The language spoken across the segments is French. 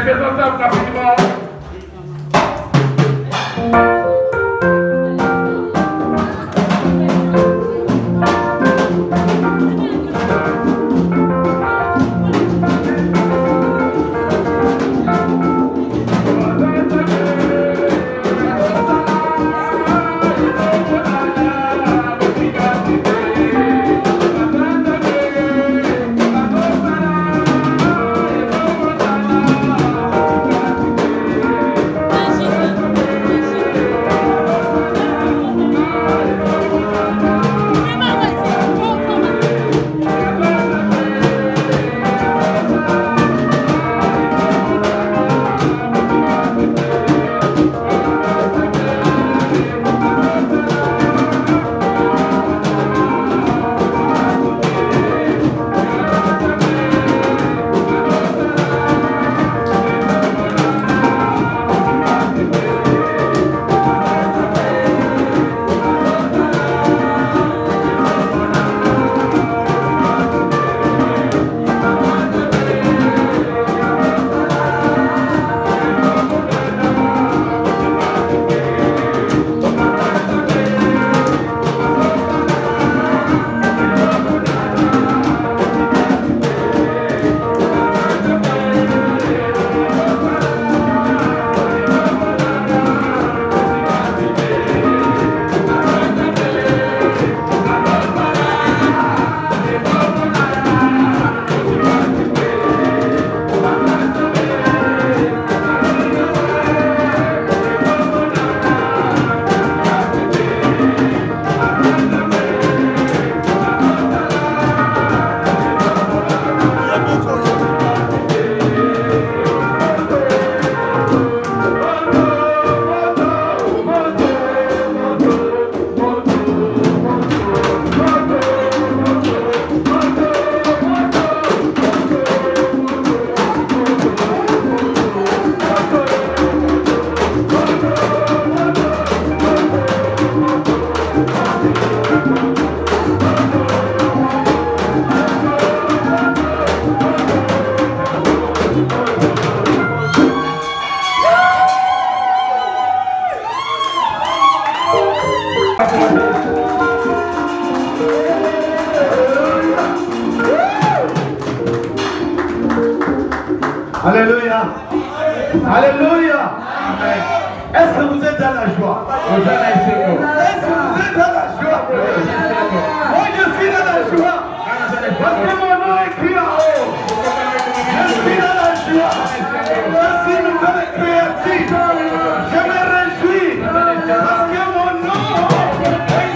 faisons ça rapidement. Alléluia. Alléluia. Est-ce que vous êtes dans la joie? Est-ce que vous êtes dans la joie? Moi je suis dans la joie. Parce que mon nom est écrit en haut. Je suis dans la joie. Je suis nouvelle créative. Je me réjouis. Parce que mon nom est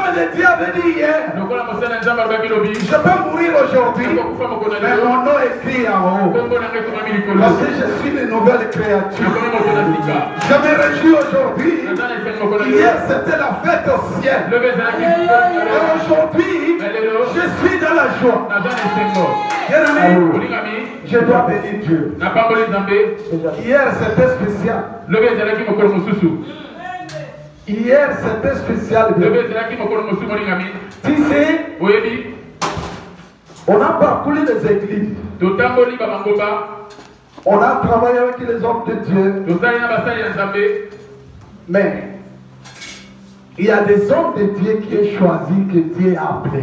L'homme de Dieu avait dit hier, je peux mourir aujourd'hui, mais mon nom est écrit en haut. Parce que je suis une nouvelle créature. Je me réjouis aujourd'hui. Hier c'était la fête au ciel. Et aujourd'hui, je suis dans la joie. Bien-aimé, je dois bénir Dieu. Hier c'était spécial. Hier c'était spécial. Tu sais, on a parcouru les églises. On a travaillé avec les hommes de Dieu. Mais il y a des hommes de Dieu qui est choisi, que Dieu a appelé.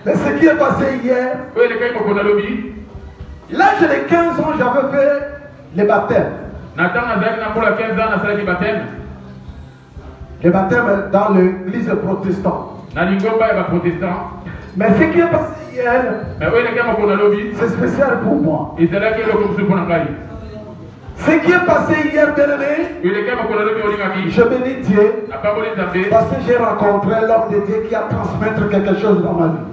Mais ce qui est passé hier, l'âge de 15 ans, j'avais fait les baptêmes. Les baptêmes dans l'église protestante. Mais ce qui est passé hier, c'est spécial pour moi. Ce qui est passé hier, bien-aimé, je bénis Dieu parce que j'ai rencontré l'homme de Dieu qui a transmettre quelque chose dans ma vie.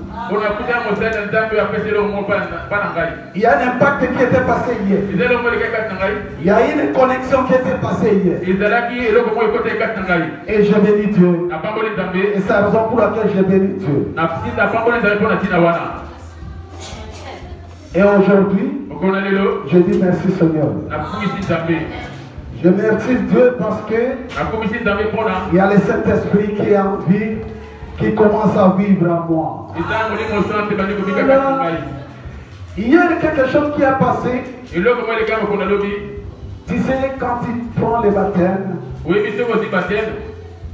Il y a un impact qui était passé hier. Il y a une connexion qui était passée hier. Et je bénis Dieu. Et c'est la raison pour laquelle je bénis Dieu. Et aujourd'hui, je dis merci Seigneur. Je remercie Dieu parce que il y a le Saint-Esprit qui est en vie, qui commence à vivre en moi. Il y a quelque chose qui a passé. Tu sais, quand tu prends les baptêmes,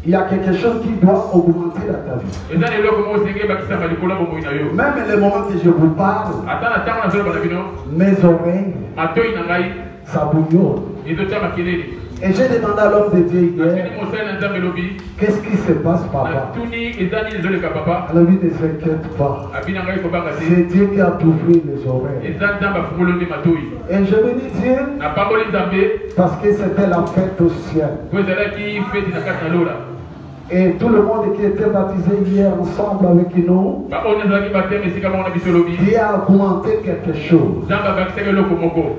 il y a quelque chose qui doit augmenter dans ta vie. Même le moment que je vous parle, mes oreilles, ça bouillonne. Et j'ai demandé à l'homme de Dieu hier, qu'est-ce qui se passe, papa? Alors lui ne s'inquiète pas. C'est Dieu qui a ouvert les oreilles. Et je bénis Dieu parce que c'était la fête au ciel. Et tout le monde qui était baptisé hier ensemble avec nous, Dieu a augmenté quelque chose.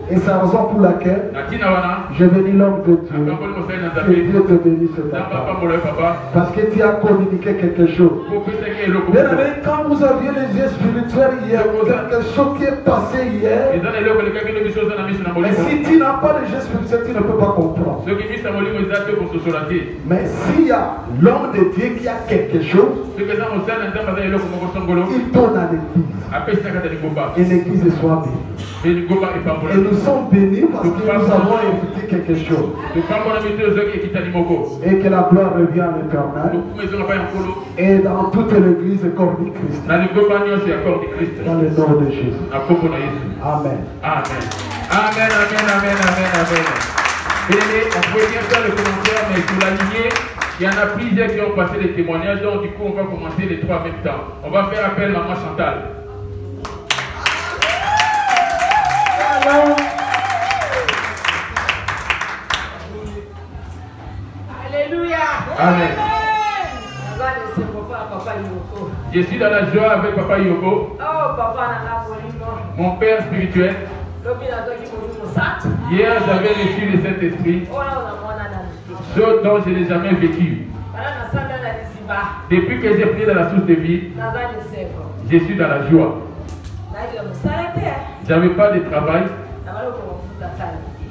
Et c'est la raison pour laquelle je bénis l'homme de Dieu. Que Dieu te bénisse, papa. Parce que tu as communiqué quelque chose. Bien aimé, quand vous aviez les yeux spirituels hier, quelque chose qui est passé hier, mais si tu n'as pas les yeux spirituels, tu ne peux pas comprendre. Mais s'il y a l'homme de Dieu qui a quelque chose, il tourne à l'église. Et l'église soit bénie. Et nous sommes bénis parce que nous avons évité quelque chose. Et que la gloire revienne à l'Éternel. Et dans toute l'église corps du Christ. Dans le nom de Jésus. Amen. Amen. Amen, amen, amen, amen, amen. Et on peut bien faire le commentaire, mais pour l'aligner, il y en a plusieurs qui ont passé les témoignages, donc du coup on va commencer les trois en même temps. On va faire appel à Maman Chantal. Alléluia. Amen. Je suis dans la joie avec Papa Yoko. Mon père spirituel. Hier j'avais reçu le Saint-Esprit, chose dont je n'ai jamais vécu. Depuis que j'ai pris de la source de vie, je suis dans la joie. J'avais pas de travail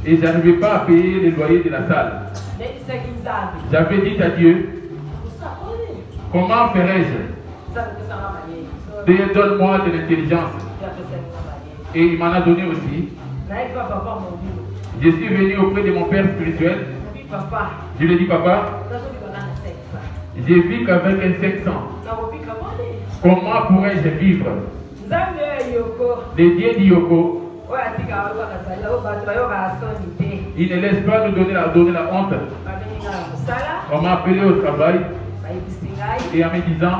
et je n'arrivais pas à payer les loyers de la salle. J'avais dit à Dieu, comment ferais-je? Dieu, donne-moi de l'intelligence. Et il m'en a donné aussi. Je suis venu auprès de mon père spirituel. Je lui ai dit, papa, j'ai vu qu'avec un 500, comment pourrais-je vivre? Le Dieu d'Yoko, il ne laisse pas nous donner la honte. On m'a appelé au travail et en me disant,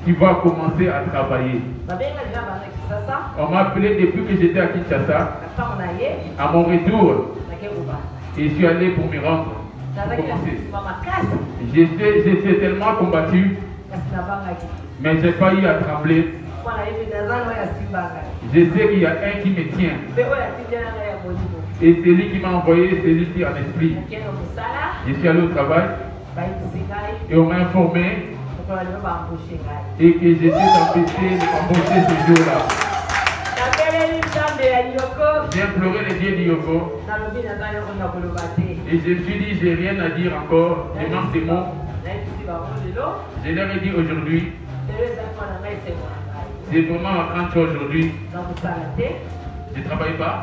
tu vas commencer à travailler. On m'a appelé depuis que j'étais à Kinshasa. À mon retour, et je suis allé pour me rendre. J'étais tellement combattu, mais je n'ai pas eu à trembler. Je sais qu'il y a un qui me tient. Et c'est lui qui m'a envoyé, c'est lui qui est en esprit. Je suis allé au travail et on m'a informé et que j'étais empêché d'embaucher ce jour-là. J'ai imploré les dieux d'Yoko et je me suis dit, j'ai rien à dire encore, je manque ces mots. Je leur ai dit aujourd'hui, c'est vraiment en grande chose aujourd'hui. Je ne travaille pas.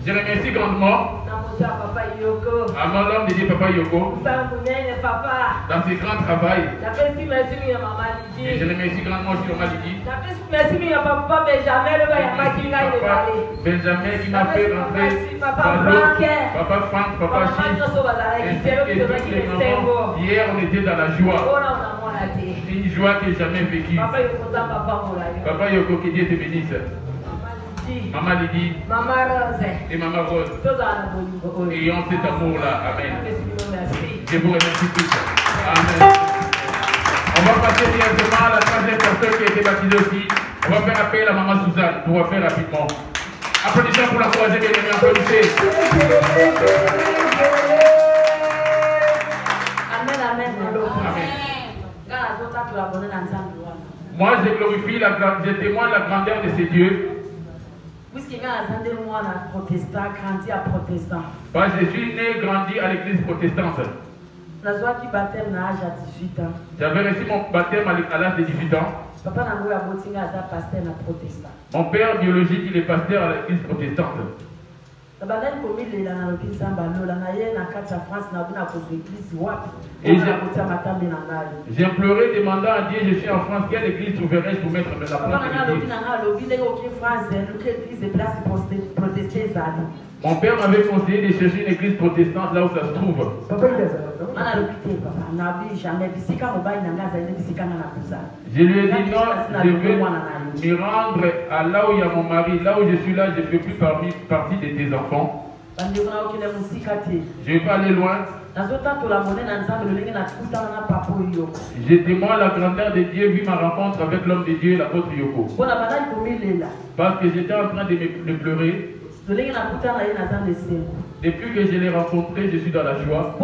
Je remercie grandement à mon homme de Dieu, Papa Yoko, dans ses grands travail. Et je remercie grandement aussi Maman Lydie. Papa Benjamin qui m'a fait rentrer dans l'eau. Papa Franck, Papa Chi, et toutes les mamans. Hier, on était dans la joie. Une joie que j'ai jamais vécue. Papa Yoko, que Dieu te bénisse. Maman Lydie et Maman Rose, ayons cet amour-là. Amen. Je vous remercie tous. Amen. On va passer directement à la troisième personne qui a été baptisée aussi. On va faire appel à Maman Suzanne pour faire rapidement. Applaudissons pour la troisième bien-aimée. Applaudissez. Amen. Moi, je glorifie je témoigne la grandeur de ces dieux. Parce que je suis né, grandi à l'église protestante. J'avais reçu mon baptême à l'âge de 18 ans. Mon père biologique, il est pasteur à l'église protestante. Et j'ai imploré, demandant à Dieu, je suis en France, quelle église trouverais-je pour mettre la plante de l'église? Mon père m'avait conseillé de chercher une église protestante là où ça se trouve. Je lui ai dit non, je vais me rendre à là où il y a mon mari. Là où je suis là, je ne fais plus partie de tes enfants. Je ne vais pas aller loin. Je témoigne la grandeur de Dieu vu ma rencontre avec l'homme de Dieu, l'apôtre Yoko. Parce que j'étais en train de pleurer. Depuis que je l'ai rencontré, je suis dans la joie.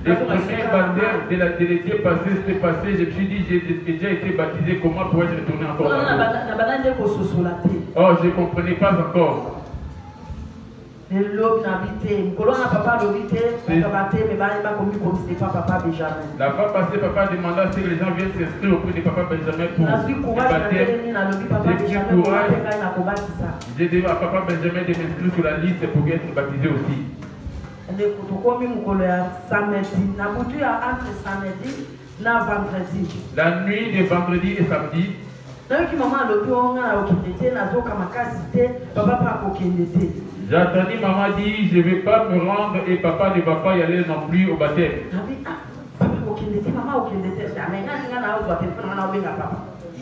Les premiers baptêmes de l'été passé, c'était passé. Je me suis dit, j'ai déjà été baptisé, comment pourrais-je retourner encore dans l'eau? Oh, je ne comprenais pas encore. La fois passée, papa demanda si les gens viennent s'inscrire auprès de papa Benjamin pour le baptême. J'ai pris courage. J'ai dit à papa Benjamin de m'inscrire sur la liste pour être baptisé aussi. La nuit de vendredi et samedi, j'ai entendu maman dire, je ne vais pas me rendre et papa ne va pas y aller non plus au baptême.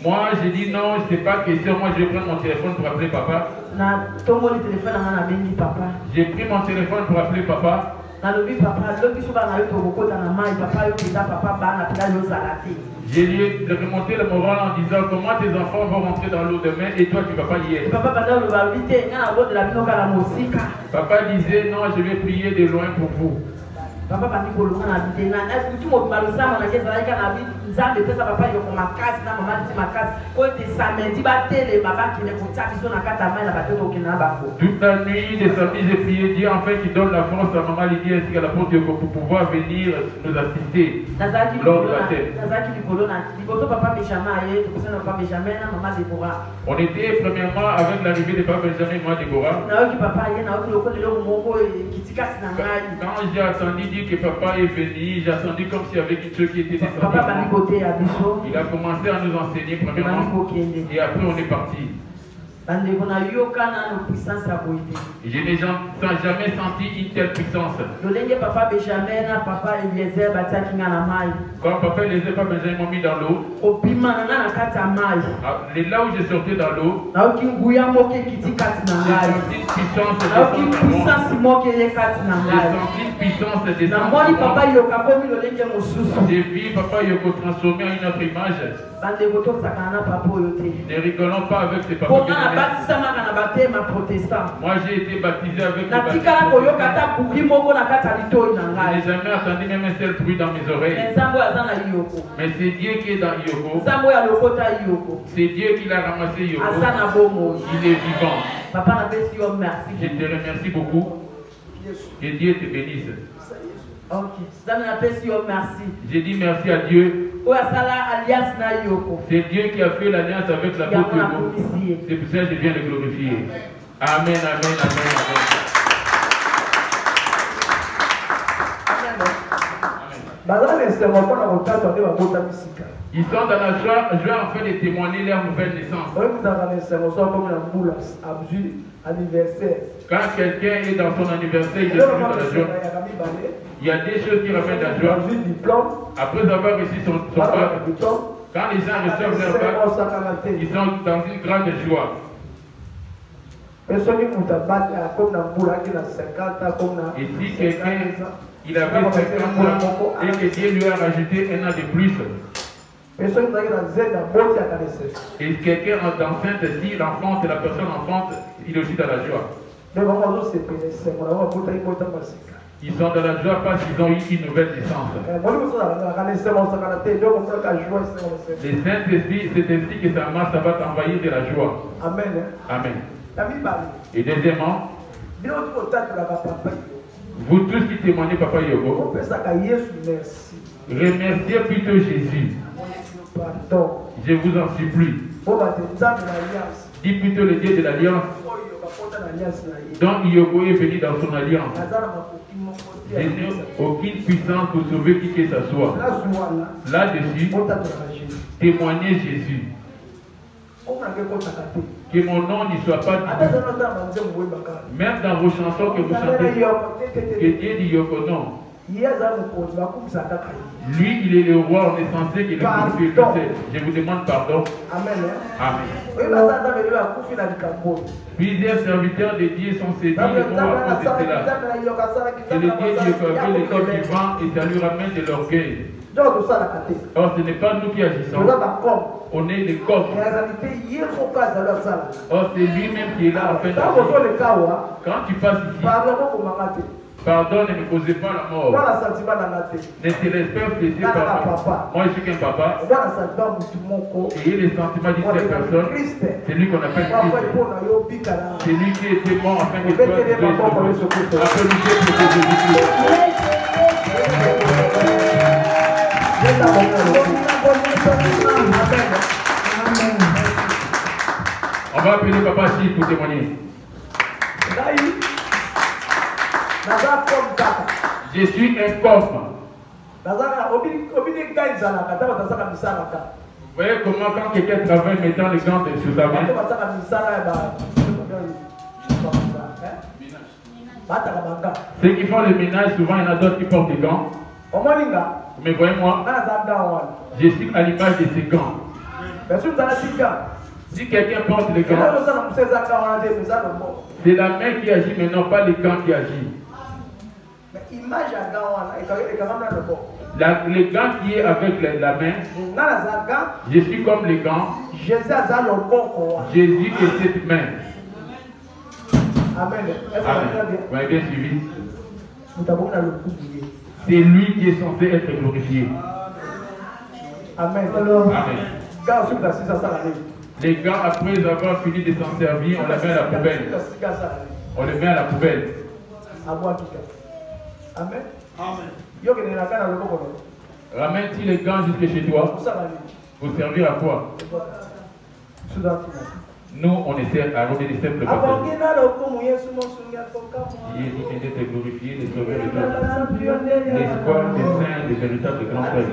Moi, j'ai dit non, ce n'est pas question. Moi, je vais prendre mon téléphone pour appeler papa. J'ai pris mon téléphone pour appeler papa. Je lui ai remonté le moral en disant comment tes enfants vont rentrer dans l'eau demain et toi tu ne vas pas y être. Papa disait non, je vais prier de loin pour vous. Toute la nuit de samedi, j'ai prié Dieu enfin qu'il donne la force à Maman Lydie ainsi qu'à l'apôtre Yoko pour pouvoir venir nous assister lors du baptême. On était premièrement avec l'arrivée de Papa Benjamin et moi Déborah. Quand j'ai attendu dire que papa est venu, j'ai attendu comme s'il y avait quelque chose qui était descendu. Il a commencé à nous enseigner premièrement et après on est parti. Je n'ai jamais senti une telle puissance. Quand papa et les papa Benjamin m'ont mis dans l'eau, là où je sortais dans l'eau, j'ai senti une puissance j'ai vu papa Yoko transformé en une autre image. Ne rigolons pas avec ces papas. Moi j'ai été baptisé avec les baptêmes. Je n'ai jamais entendu même un seul bruit dans mes oreilles. Mais c'est Dieu qui est dans Yoko. C'est Dieu qui l'a ramassé Yoko. Il est vivant. Je te remercie beaucoup. Que Dieu te bénisse. J'ai dit merci à Dieu. C'est Dieu qui a fait l'alliance avec la l'apôtre Yoko. C'est pour ça que je viens le glorifier. Amen, amen, amen, amen. Ils sont dans la joie en fait de témoigner leur nouvelle naissance. Quand quelqu'un est dans son anniversaire, il est dans la joie. Il y a des choses qui ramènent la joie. Après avoir reçu son bac, quand les gens reçoivent leur bac, ils sont dans une grande joie. Et si quelqu'un il avait 50 ans et que Dieu lui a rajouté un an de plus, et quelqu'un enceinte, si l'enfant, la personne enfante, il est aussi dans la joie. Ils sont dans la joie parce qu'ils ont eu une nouvelle naissance. Les Saint-Esprit, c'est ainsi que ça marche, ça va t'envahir de la joie. Amen. Amen. Et deuxièmement, vous tous qui témoignez Papa Yoko, remerciez plutôt Jésus. Je vous en supplie. Dis plutôt le Dieu de l'Alliance dont Yoko est venu dans son alliance. Je n'ai aucune puissance pour sauver qui que ce soit. Là-dessus, témoignez Jésus. Que mon nom n'y soit pas dit. Même dans vos chansons que vous chantez, que Dieu dit Yoko non. Lui, il est le roi, on est censé qu'il est glorifié. Je vous demande pardon. Amen. Amen. Plusieurs serviteurs de Dieu sont saisis de moi à cause de cela. C'est le Dieu qui est le cœur vivant et ça lui ramène de l'orgueil. Or, ce n'est pas nous qui agissons. On est les corps. Or, c'est lui-même qui est là afin d'agir. Quand tu passes ici, pardonne et ne causez pas la mort. Ne te laisse pas blesser par moi. Moi, je suis qu'un papa. Et les sentiments d'une telle personne, c'est lui qu'on appelle Christ. C'est lui qui était mort afin que toi tu sois sauvé. Applaudissez pour Jésus-Christ. On va appeler Papa Chi pour témoigner. Je suis un coffre. Vous voyez comment quand quelqu'un travaille mettant les gants sur sa main. Ceux qui font le ménage, souvent il y en a d'autres qui portent des gants. Mais voyez-moi, je suis à l'image de ces gants. Si quelqu'un porte les gants, c'est la main qui agit, mais non pas les gants qui agissent. Les gants qui est avec la main, je suis comme les gants. Jésus est cette main. Amen. Vous m'avez bien suivi? C'est lui qui est censé être glorifié. Amen. Amen. Les gants, après avoir fini de s'en servir, on les met à la poubelle. On les met à la poubelle. Amen. Ramène-tu les gants jusque chez toi? Pour servir à quoi? Nous, on essaie à donner des simples baptêmes. Il est d'être glorifié, de sauver les gens. L'espoir des saints, des véritables grands frères.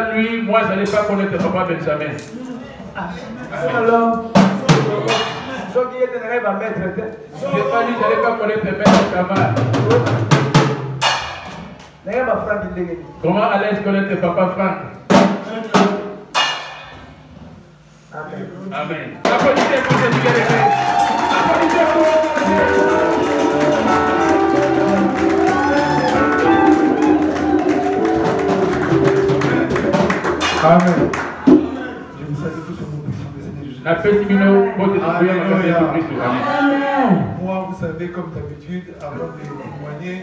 Sans lui, moi, je n'allais pas connaître Papa Benjamin. Alors, c'est pas lui, je n'allais pas connaître Maître Kamar. Comment allais-je connaître Papa Franck? Amen. Amen. Applaudissez pour Jésus qui est fait. Applaudissez pour Amen. Je vous salue tous au nom de Jésus. La paix divine, votre Amen. Moi, vous savez, comme d'habitude, avant de témoigner,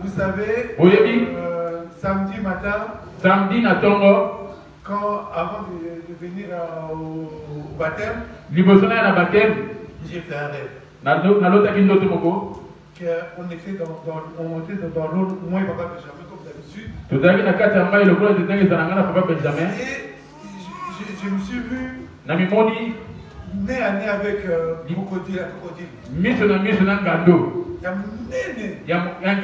vous savez, samedi matin, avant de venir au baptême, j'ai fait un rêve. On était dans l'eau, moi et Papa Benjamin, comme d'habitude. Et je me suis vu nez à nez avec crocodile. Il y a un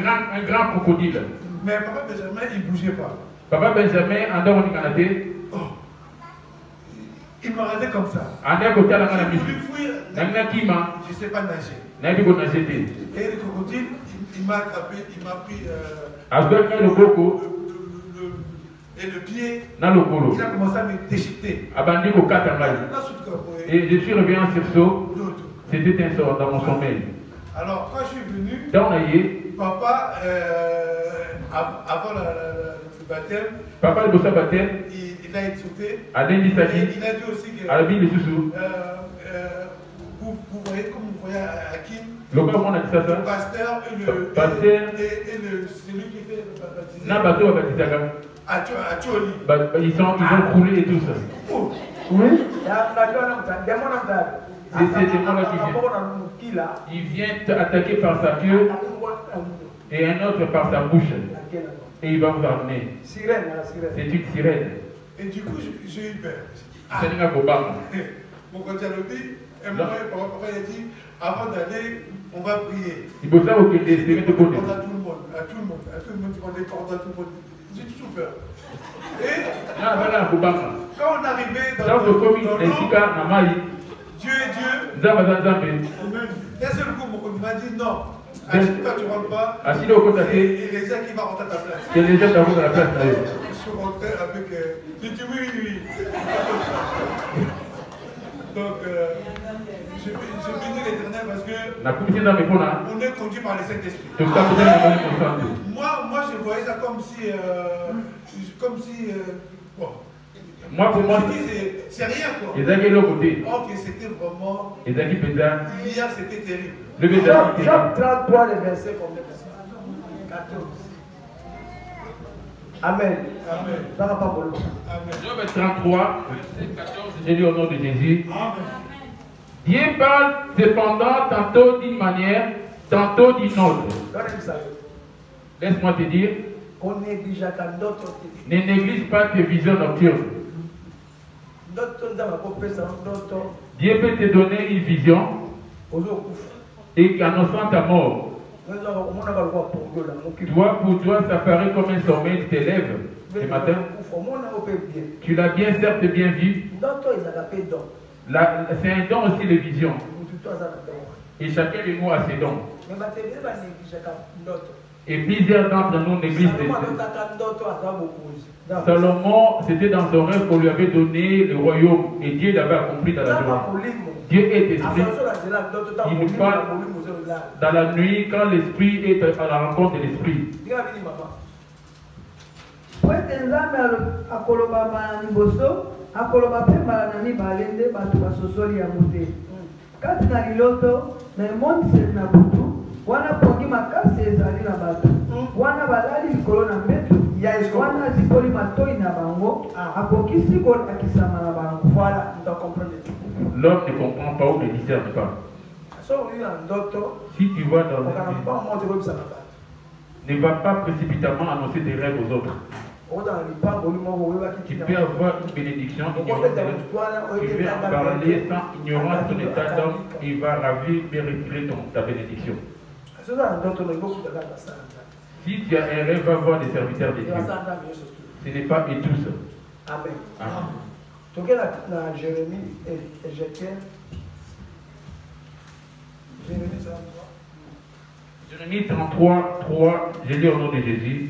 grand crocodile. Mais Papa Benjamin, il ne bougeait pas. Papa Benjamin, il me regardait comme ça. J'ai voulu fuir. Je ne sais pas nager. Et le crocodile, il m'a attrapé, il m'a pris le pied. Il a commencé à me déchiqueter. Et je suis revenu en sursaut. C'était un sort dans mon sommeil. Alors, quand je suis venu, papa, avant le baptême, il a exaucé. Il a dit aussi que vous voyez, comme vous voyez à Akin, le pasteur et celui qui fait le baptême. Ils ont coulé et tout ça. Oui. C'est moi qui viens. Il vient t'attaquer par sa queue et un autre par sa bouche. Et il va vous ramener. C'est une sirène. Et du coup, j'ai eu peur. C'est une agobama. Mon quand j'ai dit, papa a dit, avant d'aller, on va prier. Il faut savoir que les à tout le monde, à tout le monde, j'ai toujours peur. Et quand on arrivait dans l'eau, Dieu est Dieu. Un seul coup, mon m'a dit non. Toi, tu ne rentres pas. Et les gens qui vont rentrer à ta place. Je suis rentré avec. J'ai dit oui. Donc, je bénis l'Éternel parce que on est conduit par le Saint-Esprit. Moi, je voyais ça comme si. Bon. Moi, pour moi, c'est rien quoi. Ok, c'était vraiment. Hier, c'était terrible. Job 33, le verset combien? 14. Amen. Amen. Job 33, verset 14, j'ai lu au nom de Jésus. Amen. Dieu parle cependant tantôt d'une manière, tantôt d'une autre. Laisse-moi te dire, ne néglige pas tes visions nocturnes. Dieu peut te donner une vision et annonçant ta mort. Toi, pour toi, ça paraît comme un sommeil qui t'élève ce matin. Tu l'as certes bien vu. C'est un don aussi, les visions. Et chacun de nous a ses dons. Et plusieurs d'entre nous négligent les cieux. Salomon, c'était dans son rêve qu'on lui avait donné le royaume et Dieu l'avait accompli dans la journée. Dieu est esprit. Il nous parle dans la nuit quand l'esprit est à la rencontre de l'esprit. Wana pongi makasi ezali na bato wana balali likolo na mbeto wana zikoli matoi na bango akokisi kolakisama na bango. Voilà, tu dois comprendre. L'homme ne comprend pas ou ne discerne pas. Si tu vois dans le rêve, ne va pas précipitamment annoncer des rêves aux autres. Tu peux avoir une bénédiction ignorante. Tu veux en parler sans ignorance de ton état d'homme, il va ravir et retirer ta bénédiction. Si tu as un rêve, va voir des serviteurs de Dieu. Ce n'est pas et tous. Amen. Amen. Jérémie et Ézéchiel. Jérémie 33, 3, je lis au nom de Jésus.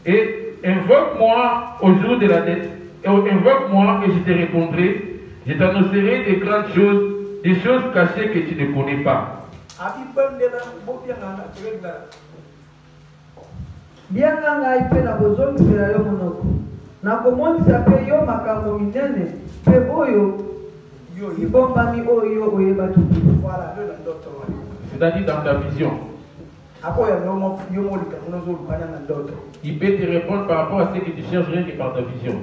Et invoque-moi au jour de la dette. Invoque-moi et je te répondrai. Je t'annoncerai des grandes choses, des choses cachées que tu ne connais pas. Bianga ngai pe na bozongisela yo monoko nakomonisa pe yo makambo minene pe oyo ibombami oyo oyebaki. Voilà, c'est-à-dire dans ta vision. Il peut te répondre par rapport à ce que tu cherches rien que par ta vision.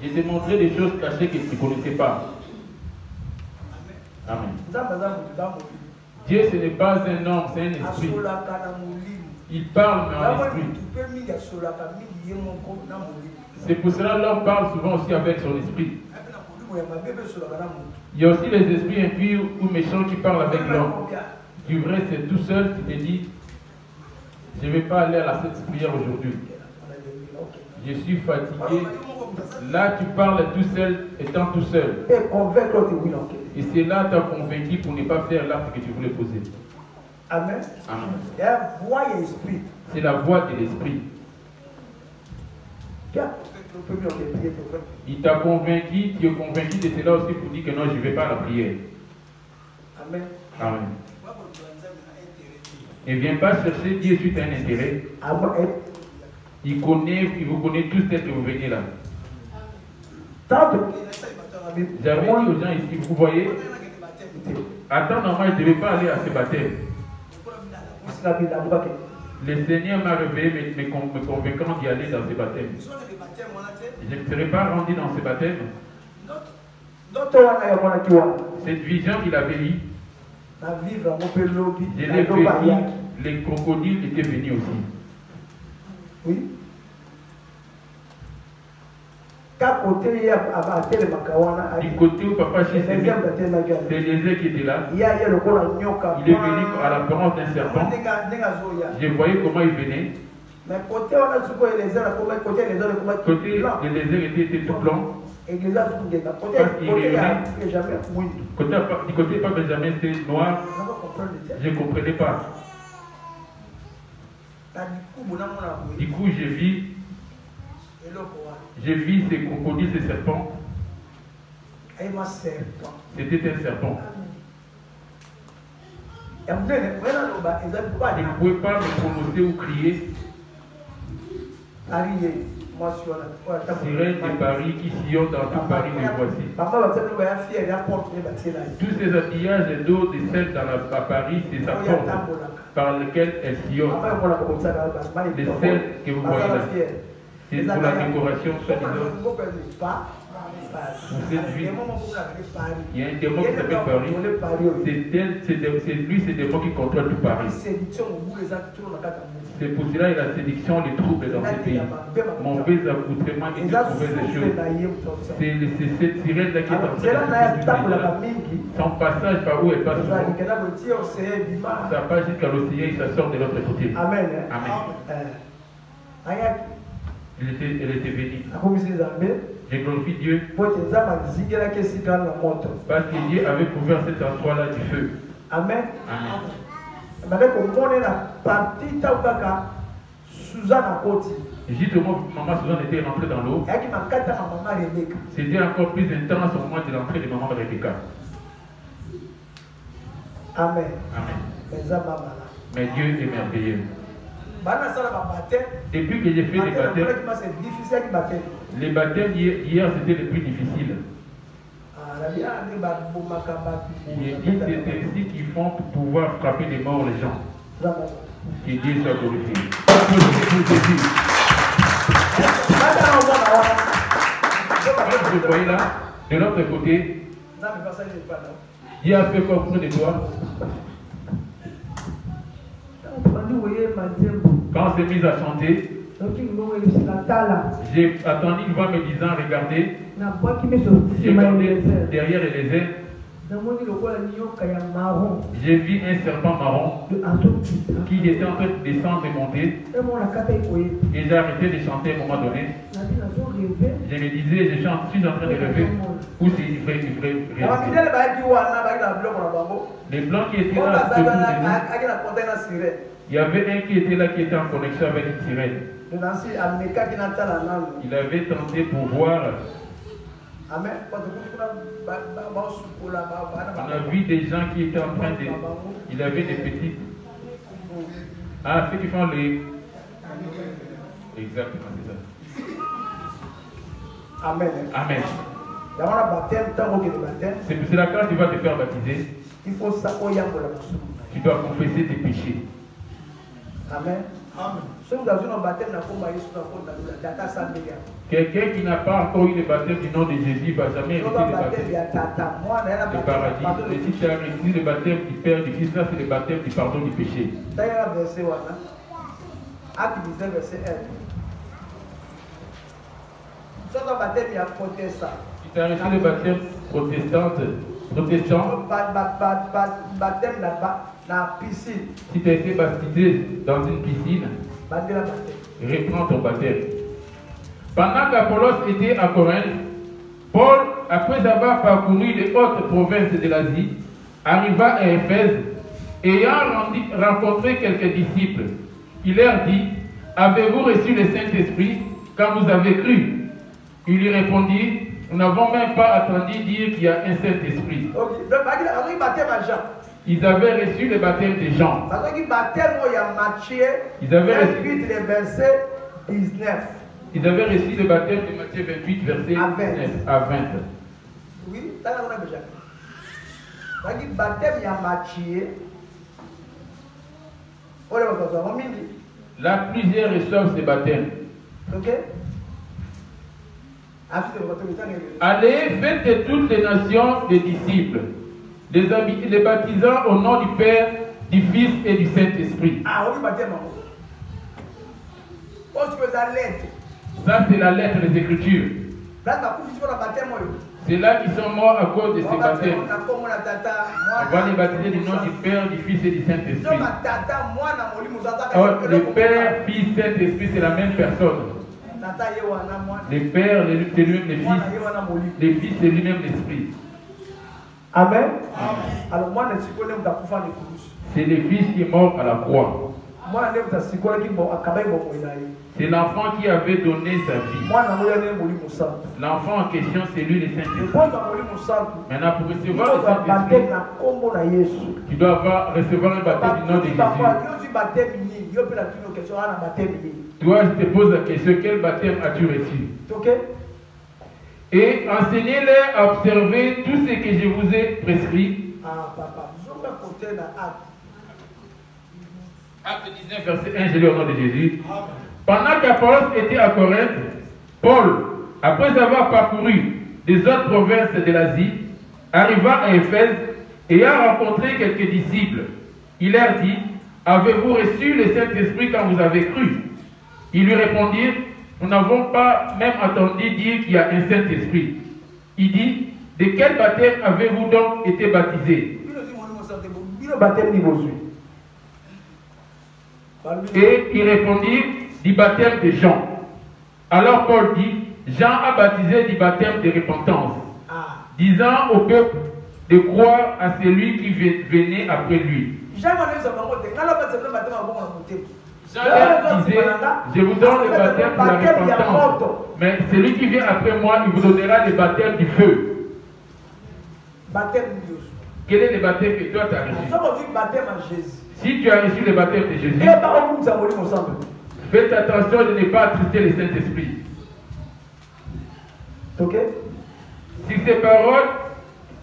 Je t'ai montré des choses cachées que tu ne connaissais pas. Amen. Dieu, ce n'est pas un homme, c'est un esprit. Il parle mais en esprit. C'est pour cela que l'homme parle souvent aussi avec son esprit. Il y a aussi les esprits impurs ou méchants qui parlent avec l'homme. Du vrai, c'est tout seul, tu te dis, je ne vais pas aller à la Sainte Prière aujourd'hui. Je suis fatigué. Là, tu parles tout seul, étant tout seul. Et c'est là que tu as convaincu pour ne pas faire l'acte que tu voulais poser. Amen. Amen. C'est la voix de l'esprit. Il t'a convaincu, tu es convaincu de cela aussi pour dire que non, je ne vais pas à la prière. Amen. Amen. Ne viens pas chercher Dieu suite à un intérêt. Il vous connaît tous tel que vous venez là. J'avais dit aux gens ici, vous voyez, attends, normalement, je ne devais pas aller à ce baptême. Le Seigneur m'a réveillé, me convainquant d'y aller dans ce baptême. Je ne serais pas rendu dans ce baptême. Cette vision qu'il avait eue, je l'ai vécu, les crocodiles étaient venus aussi. Oui. Du côté où papa chez c'est Eliezer qui était là. Il est venu à l'apparence d'un serpent. Je voyais comment il venait. Côté Eliezer était tout blanc. Du côté pas Benjamin c'était noir. Je ne comprenais pas. Du coup j'ai vu ces crocodiles, ces serpents. C'était un serpent. Je ne pouvais pas me prononcer ou crier. Sirène de Paris qui sillonne dans tout Paris, les voici. Tous ces habillages d'eau descendent à Paris, c'est sa porte par laquelle elle sillonne. Les selles que vous voyez là, c'est pour la décoration, soi-disant. Cette ville, il y a un démon qui s'appelle Paris. C'est lui, c'est le démon qui contrôle tout Paris. C'est pour cela qu'il y a la séduction, les troubles dans ce pays. Mauvais accoutrement et de mauvaises choses. C'est cette sirène-là qui est en train de son passage par où elle passe souvent. Ça passe jusqu'à l'océan et ça sort de l'autre côté. Amen. Amen. Elle était bénie. Je glorifie Dieu. Parce que Dieu avait couvert cet endroit-là du feu. Amen. Amen. Justement, maman Suzanne était rentrée dans l'eau. C'était encore plus intense au moment de l'entrée de maman Rebecca. Amen. Amen. Mais Dieu est merveilleux. Depuis que j'ai fait les baptêmes hier c'était le plus difficile. C'est ici qu'ils font pour pouvoir frapper des morts les gens. Que Dieu soit glorifié. Vous voyez là, de l'autre côté, Dieu a fait quoi auprès de toi? Quand on s'est mis à chanter, j'ai attendu une voix me disant regardez, j'ai regardé derrière les airs. J'ai vu un serpent marron qui était en train de descendre et monter. Et j'ai arrêté de chanter à un moment donné. Je me disais, je chante, je suis en train de rêver. Où c'est une vraie réalité. Les blancs qui étaient là, il y avait un qui était là qui était en connexion avec une sirène. Il avait tenté pour voir. On a vu des gens qui étaient en train de... Il avait des petits... Ah, ceux qui font les... Exactement, c'est ça. Amen. Amen. C'est pour cela que quand tu vas te faire baptiser, tu dois confesser tes péchés. Amen. Amen. Quelqu'un qui n'a pas encore eu le baptême du nom de Jésus ne va jamais hériter le baptême du paradis. Mais si tu as reçu le baptême du Père, du Fils, là c'est le baptême du pardon du péché. Acte 19, verset 1. Si tu as reçu le baptême protestant, baptême la piscine. Si tu as été baptisé dans une piscine, reprends ton baptême. Pendant qu'Apollos était à Corinthe, Paul, après avoir parcouru les hautes provinces de l'Asie, arriva à Éphèse, ayant rencontré quelques disciples. Il leur dit, avez-vous reçu le Saint-Esprit quand vous avez cru? Il lui répondit, nous n'avons même pas attendu dire qu'il y a un Saint-Esprit. Ils avaient reçu le baptême de Jean. Ils avaient reçu le verset 19. Ils avaient reçu le baptême de Matthieu 28, verset 19 à 20. Oui, ça on a déjà. Le baptême de Matthieu. Là, plusieurs reçoivent ce baptême. Ok. Allez, faites de toutes les nations des disciples, les baptisant au nom du Père, du Fils et du Saint-Esprit. Ah oui, baptême. Ça, c'est la lettre des Écritures. C'est là qu'ils sont morts à cause de ces baptêmes. On va les baptiser du nom du Père, du Fils et du Saint-Esprit. Oh, le Père, Fils, Saint-Esprit, c'est la même personne. Le Père, c'est lui-même le Fils. Le Fils, c'est lui-même l'Esprit. Amen. Alors moi, c'est le Fils qui est mort à la croix. C'est l'enfant qui avait donné sa vie. L'enfant en question, c'est lui le Saint-Esprit. Maintenant, pour recevoir le Saint-Esprit, tu dois recevoir un baptême du nom de Jésus. Toi, je te pose la question, quel baptême as-tu reçu? Et enseignez-les à observer tout ce que je vous ai prescrit. Acte 19, verset 1, je lis au nom de Jésus. Pendant qu'Apollos était à Corinthe, Paul, après avoir parcouru des autres provinces de l'Asie, arriva à Éphèse et ayant rencontré quelques disciples. Il leur dit, avez-vous reçu le Saint-Esprit quand vous avez cru? Ils lui répondirent, nous n'avons pas même entendu dire qu'il y a un Saint-Esprit. Il dit, de quel baptême avez-vous donc été baptisé? Et il répondit, du baptême de Jean. Alors Paul dit, Jean a baptisé du baptême de repentance, disant au peuple de croire à celui qui venait après lui. Jean leur disait, je vous donne le baptême de la repentance, mais celui qui vient après moi, il vous donnera le baptême du feu. Quel est le baptême que toi tu as reçu? Si tu as reçu le baptême de Jésus, faites attention de ne pas attrister le Saint-Esprit. Ok? Sur ces paroles,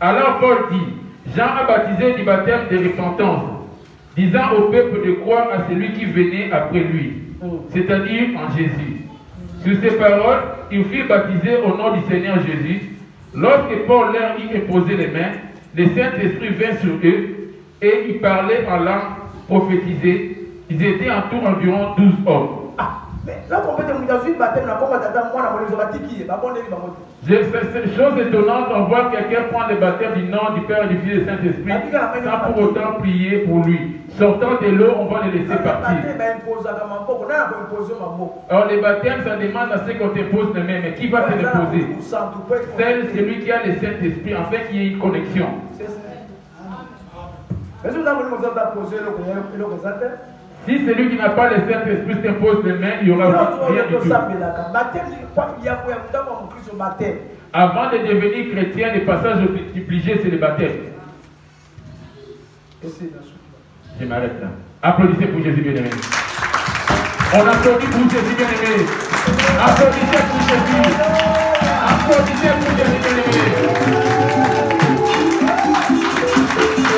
alors Paul dit, Jean a baptisé du baptême de repentance, disant au peuple de croire à celui qui venait après lui, c'est-à-dire en Jésus. Sur ces paroles, ils furent baptisés au nom du Seigneur Jésus. Lorsque Paul leur eut imposé les mains, le Saint-Esprit vint sur eux et ils parlaient en langue prophétisée. Ils étaient en tout environ 12 hommes. C'est chose étonnante, on voit quelqu'un prendre le baptême du nom du Père, du Fils et du Saint-Esprit sans pour autant prier pour lui. Sortant de l'eau, on va le laisser partir. Alors les baptêmes, ça demande à ce qu'on te pose les mains, mais qui va te les poser? C'est celui qui a le Saint-Esprit, en fait, qu'il y ait une connexion. Si celui qui n'a pas le Saint-Esprit t'impose les mains, il n'y aura rien du tout. Avant de devenir chrétien, le passage obligé, c'est le baptême. Je m'arrête là. Applaudissez pour Jésus bien-aimé. On applaudit pour Jésus bien-aimé. Applaudissez pour Jésus. Applaudissez pour Jésus bien-aimé.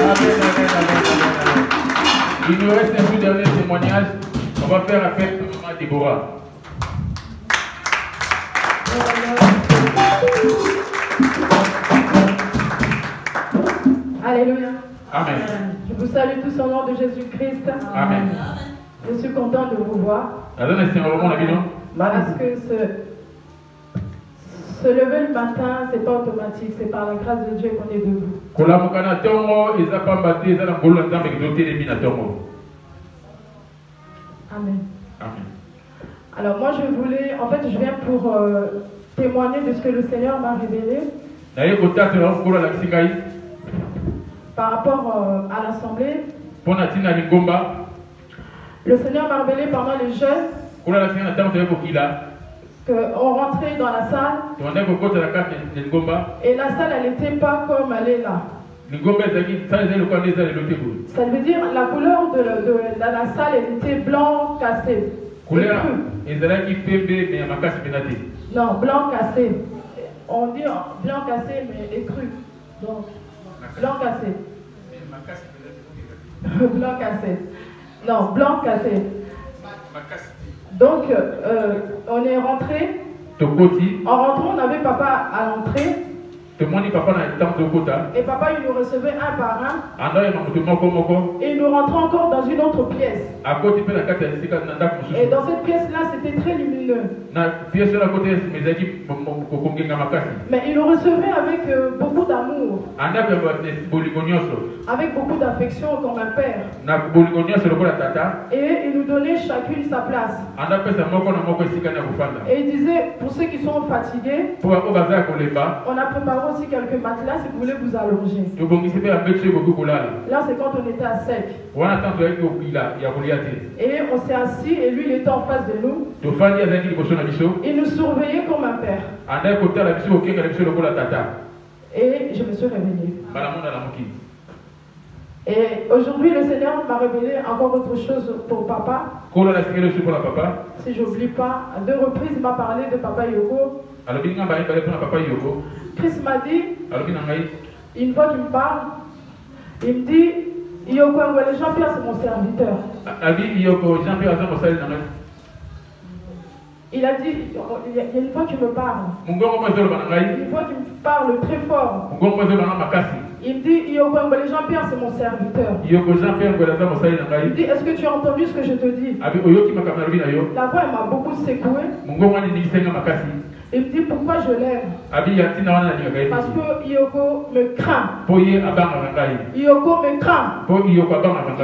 Amen, amen, amen, amen. Il nous reste un tout dernier témoignage. On va faire appel à Maman Déborah. Alléluia. Amen. Je vous salue tous au nom de Jésus-Christ. Amen. Je suis content de vous voir. Parce que se lever le matin, c'est pas automatique. C'est par la grâce de Dieu qu'on est debout. Amen. Amen. Alors moi je voulais, en fait je viens pour témoigner de ce que le Seigneur m'a révélé par rapport à l'assemblée. Le Seigneur m'a révélé pendant les jeûnes qu'on rentrait dans la salle et la salle elle n'était pas comme elle est là. Ça veut dire la couleur de la salle elle était blanc cassé. Non, blanc cassé. On dit blanc cassé mais écru. Donc, blanc cassé. Blanc cassé. Non, blanc cassé. Donc, on est rentré. En rentrant, on avait papa à l'entrée. Et papa, il nous recevait un par un. Et il nous rentrait encore dans une autre pièce. Et dans cette pièce-là, c'était très lumineux. Mais il nous recevait avec beaucoup d'amour. Avec beaucoup d'affection comme un père. Et il nous donnait chacune sa place. Et il disait, pour ceux qui sont fatigués, on a préparé aussi quelques matelas si vous voulez vous allonger. Là, c'est quand on était à sec. Et on s'est assis et lui, il était en face de nous. Il nous surveillait comme un père. Et je me suis réveillée. Et aujourd'hui, le Seigneur m'a révélé encore autre chose pour papa. Si je n'oublie pas, à 2 reprises, il m'a parlé de papa Yoko. Chris m'a dit, une fois qu'il me parle, il me dit, Yoko Jean-Pierre, c'est mon serviteur. Il a dit, il y a une fois qu'il me parle. Une fois qu'il me parle très fort. Il me dit, Jean-Pierre, c'est mon serviteur. Il dit, est-ce que tu as entendu ce que je te dis? La voix m'a beaucoup secoué. Il me dit, pourquoi je l'aime? Parce que Yoko me craint. Yoko me craint. Il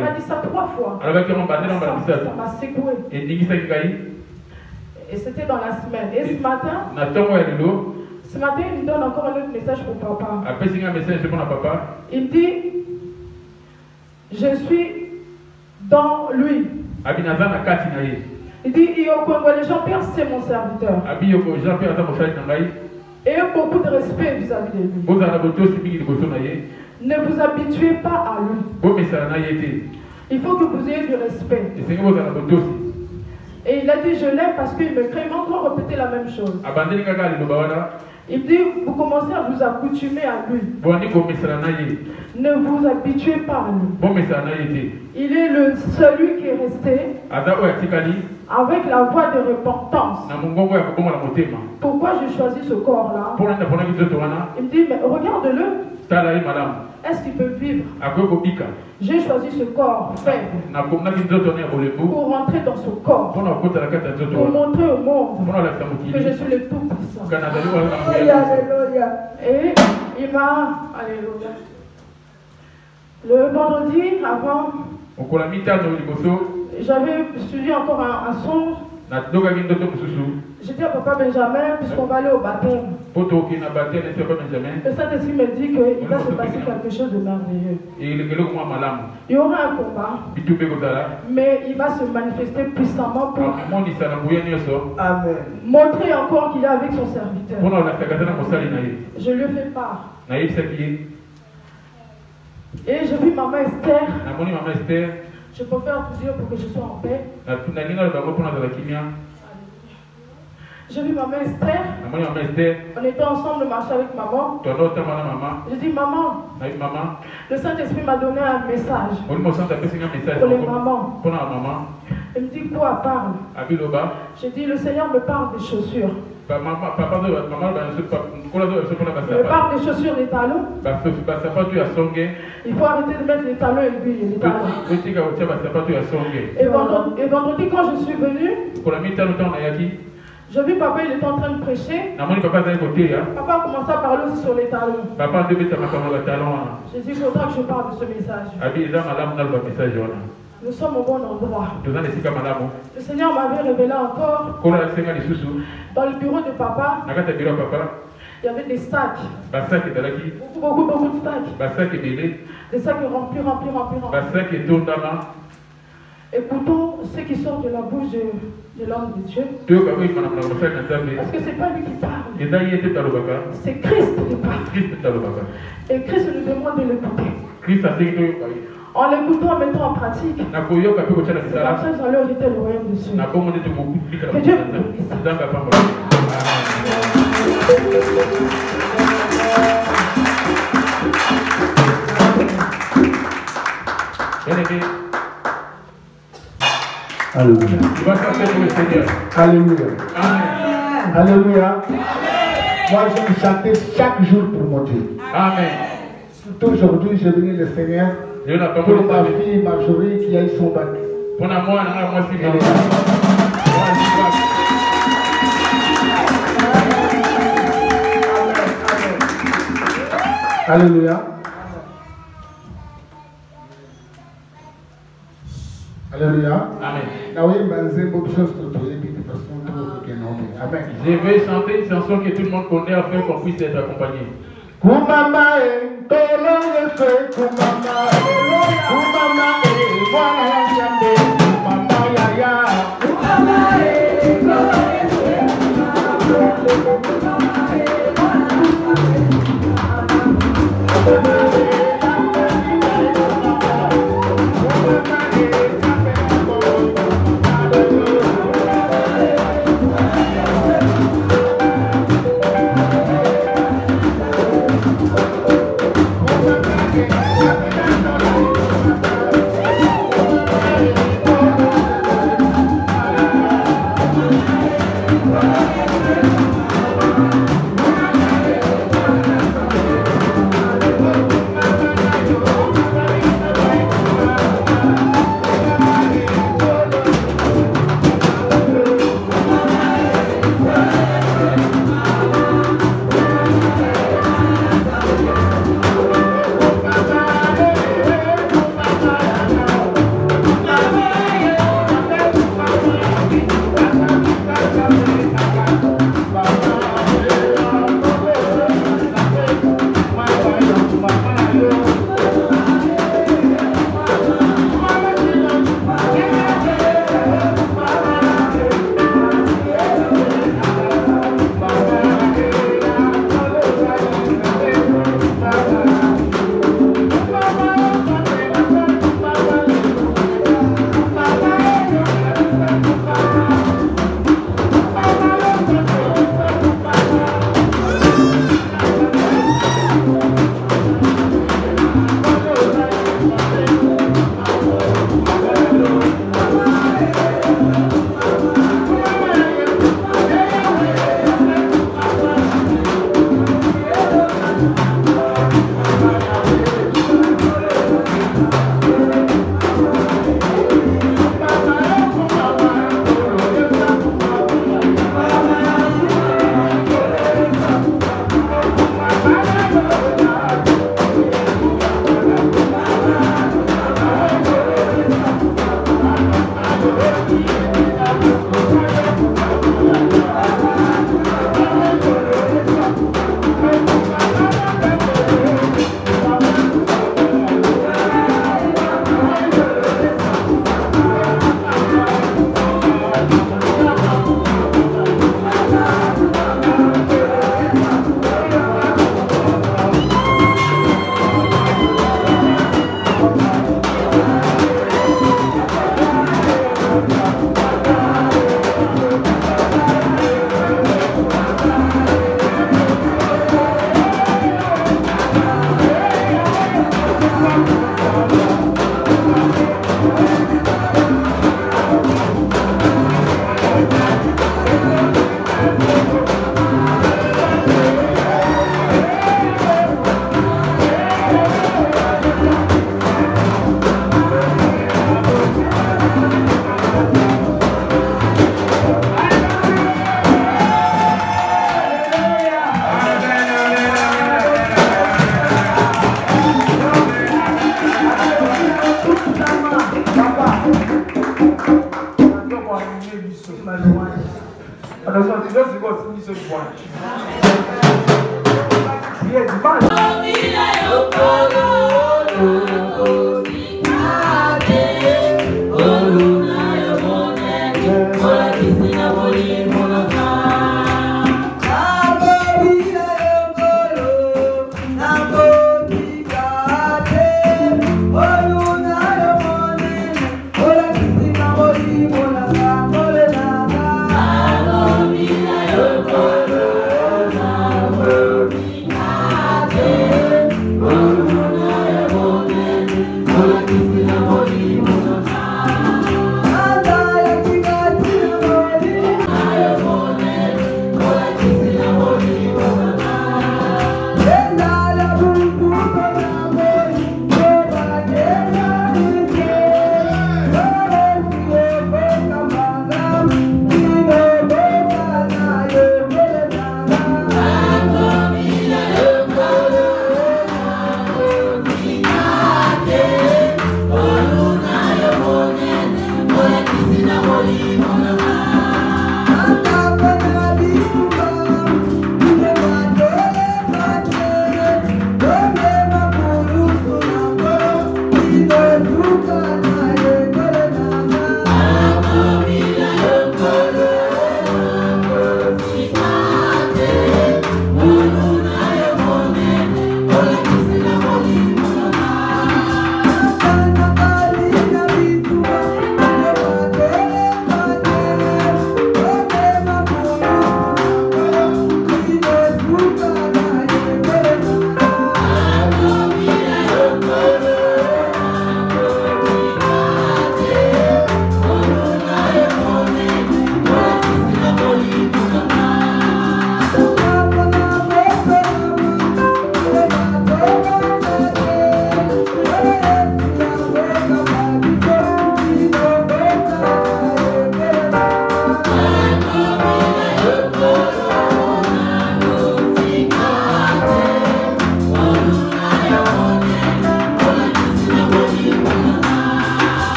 m'a dit ça 3 fois. Ça m'a secoué. Et c'était dans la semaine. Et ce matin, Ce matin, il me donne encore un autre message pour papa. Un message pour papa. Il me dit, je suis dans lui. Il dit, Jean-Pierre, c'est mon serviteur. Et beaucoup de respect vis-à-vis de lui. Ne vous habituez pas à lui. Il faut que vous ayez du respect. Et il a dit, je l'aime parce qu'il me crée. Il m'a encore répété la même chose. Il dit, vous commencez à vous accoutumer à lui. Ne vous habituez pas à lui. Il est celui qui est resté avec la voix de repentance. Pourquoi j'ai choisi ce corps-là? Il me dit, mais regarde-le. Est-ce qu'il peut vivre? J'ai choisi ce corps faible pour rentrer dans ce corps, pour montrer au monde que je suis le Tout-Puissant. Alléluia. Et il m'a... Alléluia. Le vendredi avant, j'avais suivi encore un son. J'ai dit à papa Benjamin, puisqu'on va aller au baptême. Le Saint-Esprit me dit qu'il va se passer quelque chose de merveilleux. Il y aura un combat, mais il va se manifester puissamment pour montrer encore qu'il est avec son serviteur. Je lui fais part. Et j'ai vu maman Esther. Je préfère vous dire pour que je sois en paix. J'ai vu maman Esther. On était ensemble, marcher avec maman. J'ai dit, maman, le Saint-Esprit m'a donné un message pour les mamans. Elle me dit, quoi, parle? J'ai dit, le Seigneur me parle des chaussures. Il me parle des chaussures, des talons. Il faut arrêter de mettre les talons aiguilles. Et vendredi, quand je suis venue, j'ai vu papa, il était en train de prêcher. Papa a commencé à parler aussi sur les talons. J'ai dit, il faudra que je parle de ce message. Nous sommes au bon endroit. Le Seigneur m'avait révélé encore dans le bureau de papa. Il y avait des sacs. Beaucoup de sacs. Des sacs remplis. Écoutons ce qui sort de la bouche de l'homme de Dieu. Parce que ce n'est pas lui qui parle. C'est Christ qui parle. Et Christ nous demande de l'écouter. En l'écoutant, en mettant en pratique, c'est comme ça que nous allons hériter le royaume des cieux. Que Dieu vous bénisse. Alléluia. Alléluia. Alléluia. Moi, je vais chanter chaque jour pour mon Dieu. Amen. Surtout aujourd'hui, je bénis le Seigneur pour ma fille Marjorie qui a eu son bac. Alléluia. Alléluia. Amen. Je vais chanter une chanson que tout le monde connaît afin qu'on puisse être accompagné.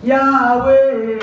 Yahweh,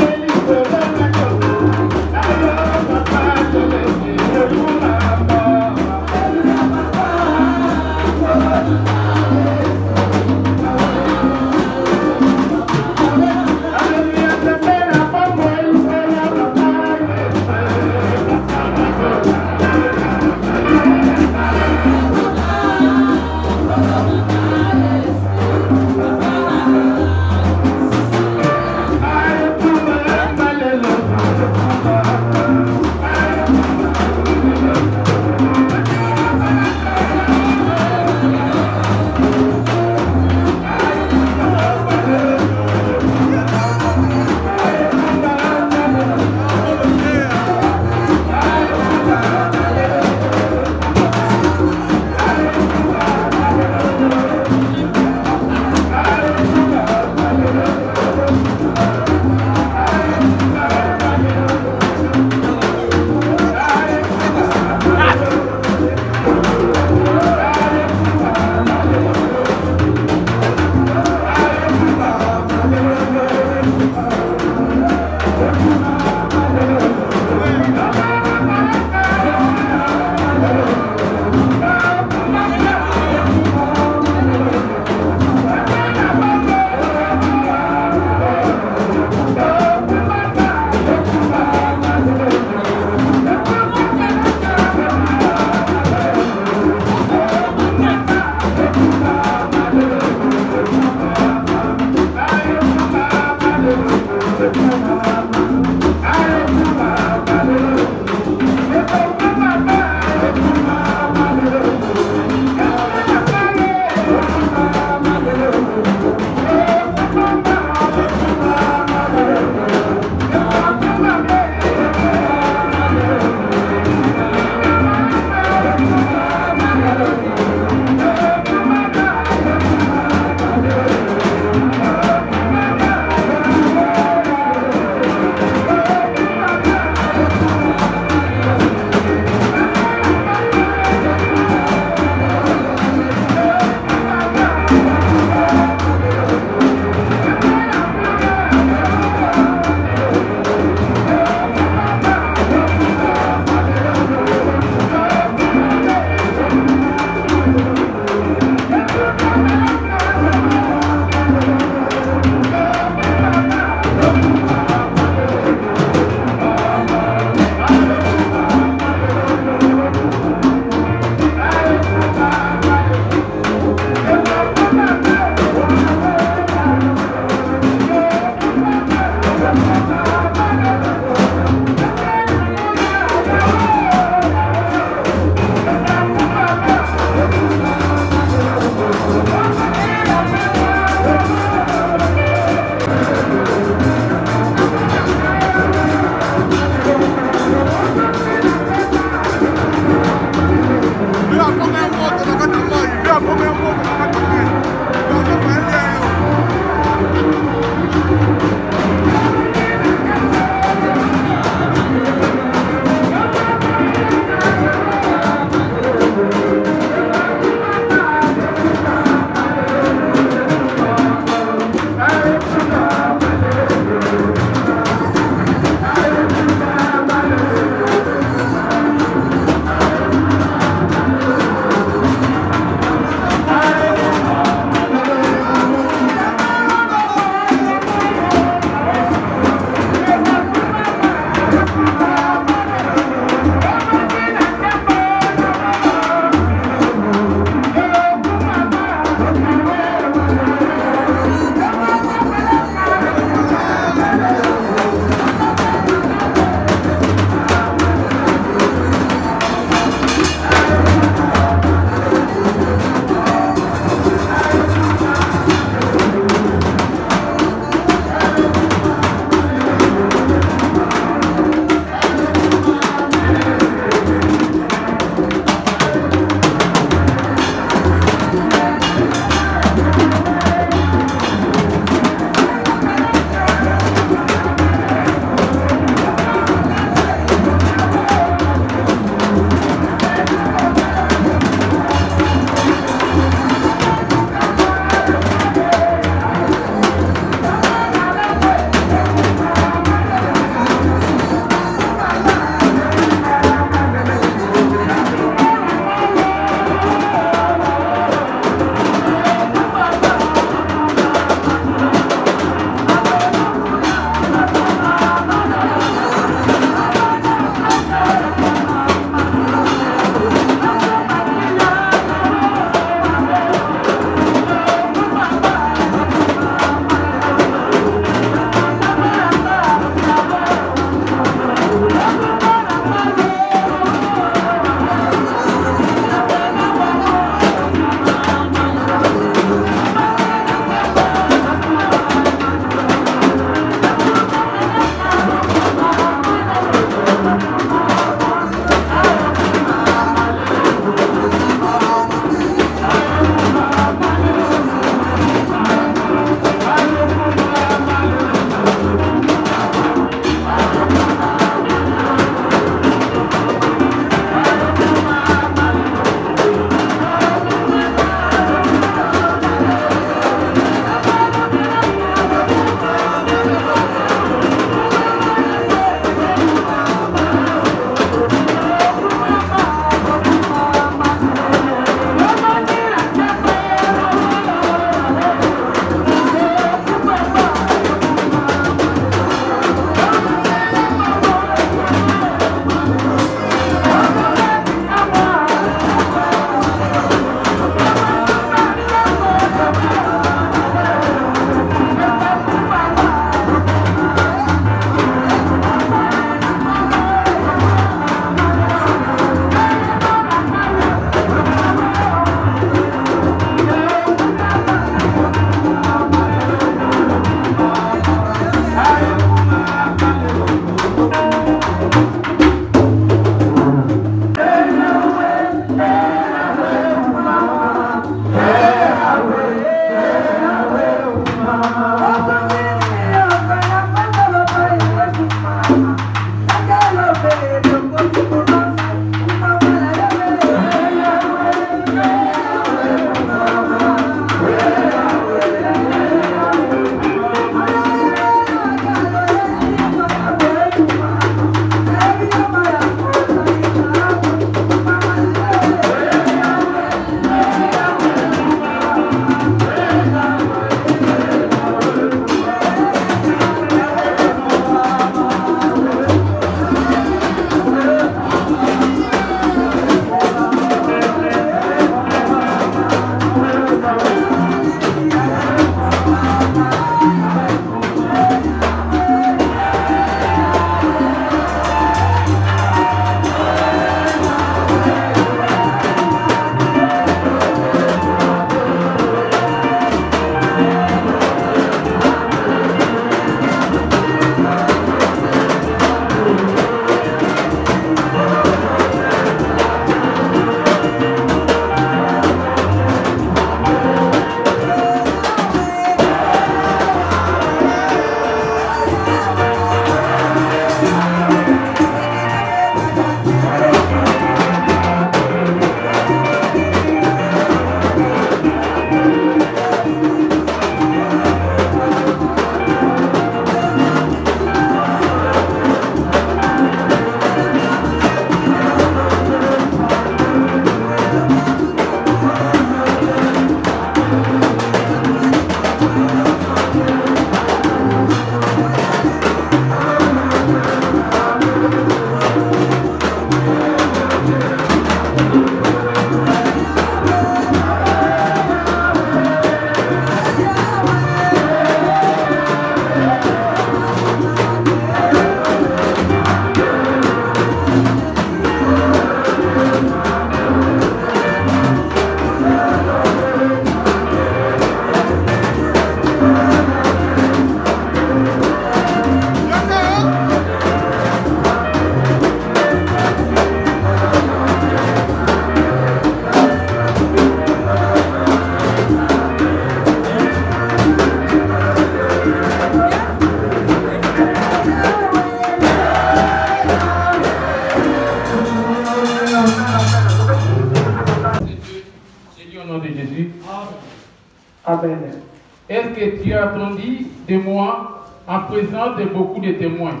Est-ce que tu as entendu de moi en présence de beaucoup de témoins?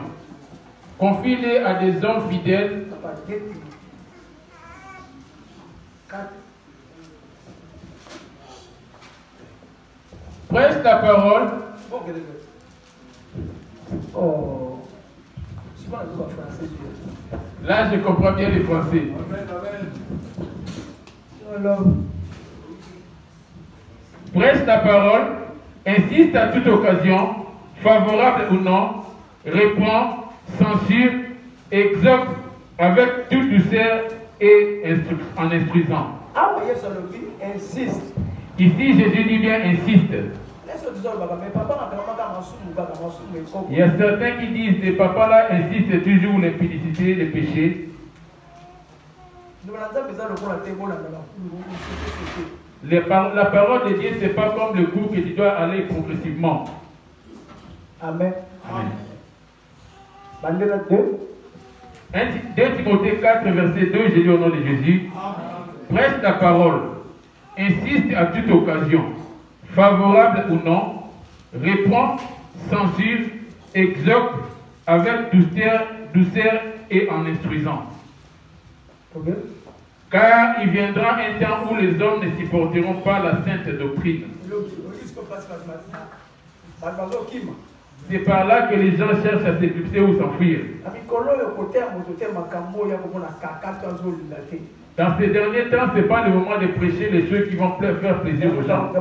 Confie-les à des hommes fidèles. Prêche la parole. Oh. Là, je comprends bien les français. Prêche la parole, insiste à toute occasion, favorable ou non, répond, censure, exhorte avec toute douceur et en instruisant. Insiste. Ici, Jésus dit bien insiste. Il y a certains qui disent que papa là insiste toujours l'impudicité, les péchés. La parole de Dieu, ce n'est pas comme le cours que tu dois aller progressivement. Amen. Amen. 2 Timothée 4, verset 2, je lis au nom de Jésus. Prêche la parole, insiste à toute occasion, favorable ou non, répond, censure, exhorte avec douceur et en instruisant. Okay. Car il viendra un temps où les hommes ne supporteront pas la sainte doctrine. C'est par là que les gens cherchent à s'éclipser ou s'enfuir. Dans ces derniers temps, ce n'est pas le moment de prêcher les choses qui vont faire plaisir aux gens.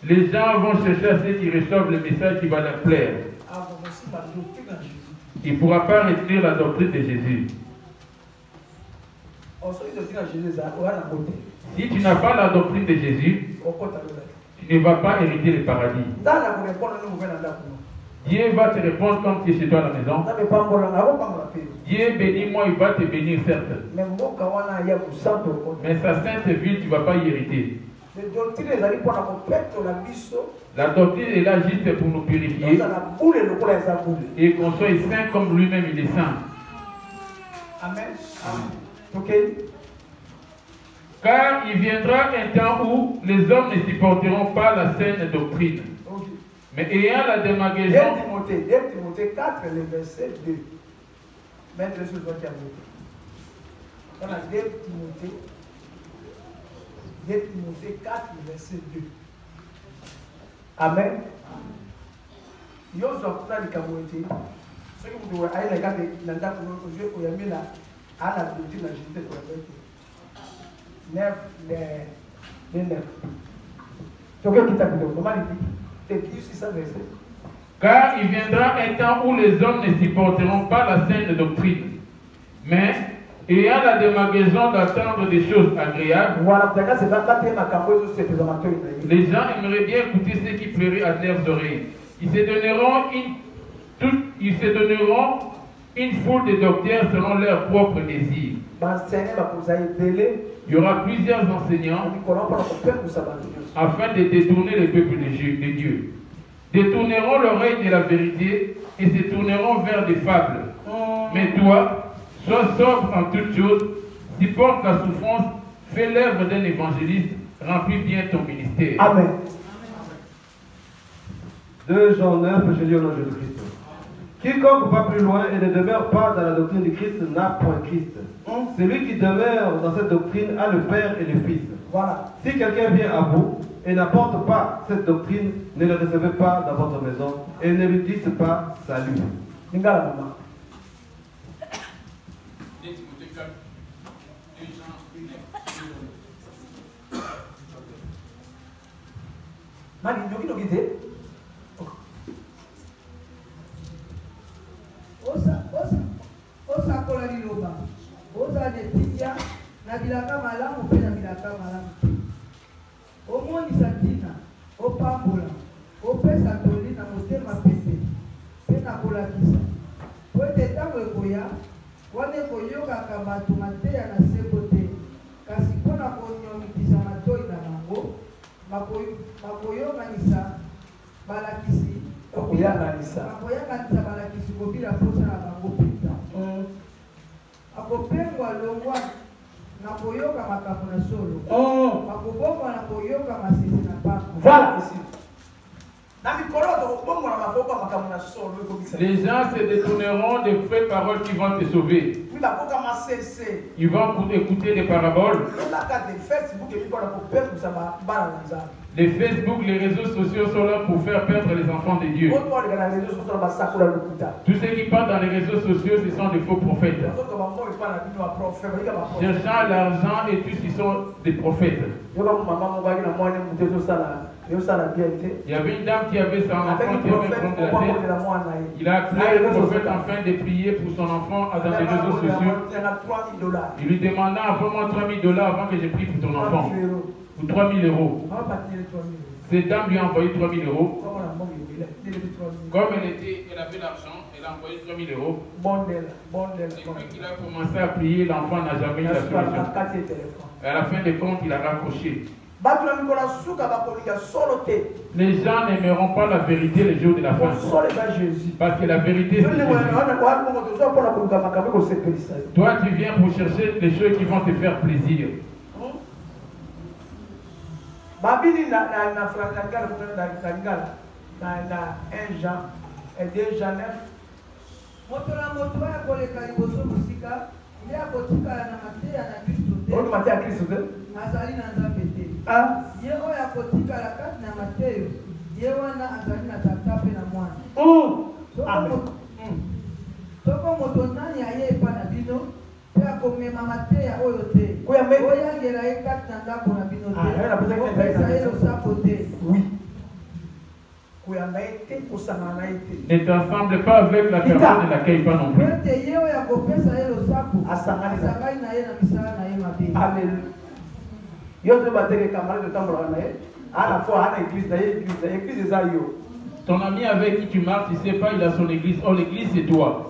Les gens vont chercher à ceux qui reçoivent le message qui va leur plaire. Il ne pourra pas retenir la doctrine de Jésus. Si tu n'as pas la doctrine de Jésus, tu ne vas pas hériter le paradis. Dieu va te répondre comme tu es chez toi à la maison. Dieu bénit moi, il va te bénir certes. Mais sa sainte ville, tu ne vas pas y hériter. La doctrine est là juste pour nous purifier et qu'on soit saint comme lui-même il est saint. Amen. Ok. Car il viendra un temps où les hommes ne supporteront pas la saine doctrine. Mais ayant la démagogie. 2 Timothée 4, le verset 2. Mettre sur le vote à vous. On a 2 Timothée 4, le verset 2. Amen. Yo zokuna likamoete. Ce que vous devez aller regarder dans la aujourd'hui au Yamila à la doctrine de Jésus pour la 9 les 9. Donc qui t'a dit comment il dit? Car il viendra un temps où les hommes ne supporteront pas la saine doctrine, mais ayant la démagogie d'attendre des choses agréables, les gens aimeraient bien écouter ce qui plairait à leurs oreilles. Ils se donneront une foule de docteurs selon leurs propres désirs. Il y aura plusieurs enseignants afin de détourner le peuple de Dieu. Détourneront l'oreille de la vérité et se tourneront vers des fables. Mais toi, sois sobre en toutes choses, supporte la souffrance, fais l'œuvre d'un évangéliste, remplis bien ton ministère. Amen. 2 Jean 9, je lis au nom de Jésus-Christ. Quiconque va plus loin et ne demeure pas dans la doctrine du Christ n'a point Christ. Celui qui demeure dans cette doctrine a le Père et le Fils. Voilà. Si quelqu'un vient à vous et n'apporte pas cette doctrine, ne le recevez pas dans votre maison et ne lui dites pas salut. osakola liloba oza netindia na bilaka malamu mpe na bilaka malamu te omonisa ntina opambola opesa toli na motema pete mpe na kolakisa po ete ntango ekoya wana ekoyokaka bato mateya na seko te kasi mpo na konyomikisa matoi na bango bakoyokanisa balakisi balakisi kobila posa na bango pita akopengwa longwa Voilà ici. Les gens se détourneront des vraies paroles qui vont te sauver. Ils vont écouter des paraboles. Les Facebook, les réseaux sociaux sont là pour faire perdre les enfants de Dieu. Tous ceux qui parlent dans les réseaux sociaux, ce sont des faux prophètes. Cherchant l'argent et tous ils sont des prophètes. Il y avait une dame qui avait son enfant qui avait un problème de la tête. Il a appelé le prophète afin de prier pour son enfant dans les réseaux sociaux. Il lui demanda envoie-moi $3 000 avant que je prie pour ton enfant. Pour 3 000 euros. Cette dame lui a envoyé 3 000 euros. Comme elle avait l'argent, elle a envoyé 3 000 euros. Depuis qu'il a commencé à prier, l'enfant n'a jamais eu la solution. Et à la fin des comptes, il a raccroché. Les gens n'aimeront pas la vérité les jours de la fin. Parce que la vérité, c'est Jésus. Toi, tu viens pour chercher les choses qui vont te faire plaisir. Babini na 1 Jean et 2 Jean 9. On m'a dit à Christ. Ne t'ensemble pas avec la personne de laquelle pas non plus. Ton ami avec qui tu marches, tu ne sais pas, il a son église. Oh, l'église, c'est toi.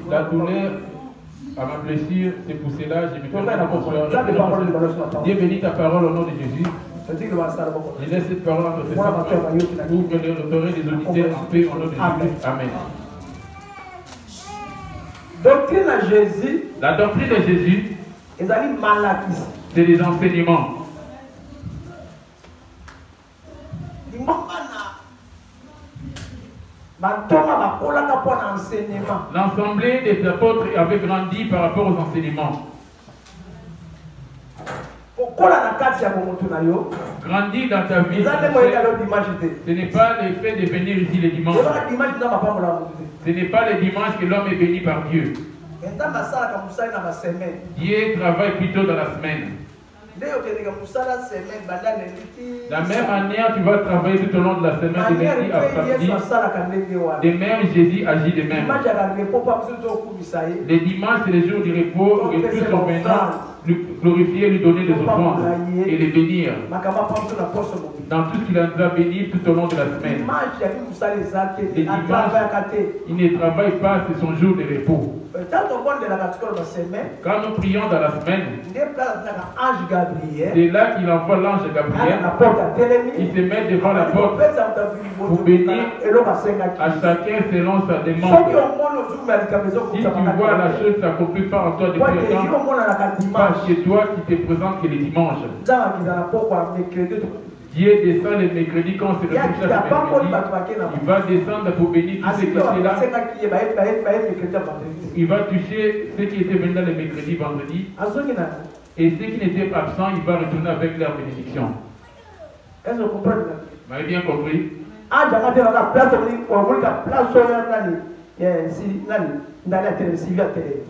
La douleur à ma blessure, c'est pour cela je me permets. Dieu bénit ta parole au nom de Jésus. Je laisse cette parole entre tes mains pour que l'autorité des auditeurs en paix au nom de Jésus. Amen. Doctrine à Jésus. La doctrine de Jésus, c'est des enseignements. L'assemblée des apôtres avait grandi par rapport aux enseignements. Grandir dans ta vie, ce n'est pas le fait de venir ici les dimanches. Ce n'est pas le dimanche que l'homme est béni par Dieu. Dieu travaille plutôt dans la semaine. La même manière, tu vas travailler tout au long de la semaine, de lundi à samedi. De même, Jésus agit de même. Les dimanches, c'est les jours du repos où tous sont venus lui glorifier, lui donner des offrandes et les bénir. Dans tout ce qu'il a béni tout au long de la semaine. Les dimanches, il ne travaille pas, c'est son jour de repos. Quand nous prions dans la semaine, c'est là qu'il envoie l'ange Gabriel. Il se met devant la porte pour bénir à chacun selon sa demande. Si tu vois la chose s'accomplit pas en toi depuis longtemps, pas chez toi qui te présente que les dimanches. Dieu descend les mercredis quand c'est le prochain mercredi. Il va descendre pour bénir tous ceux qui étaient là. Il va toucher ceux qui étaient venus là les mercredis, vendredi. Et ceux qui n'étaient pas absents, il va retourner avec leur bénédiction. Est-ce que vous comprenez? Vous m'avez bien compris?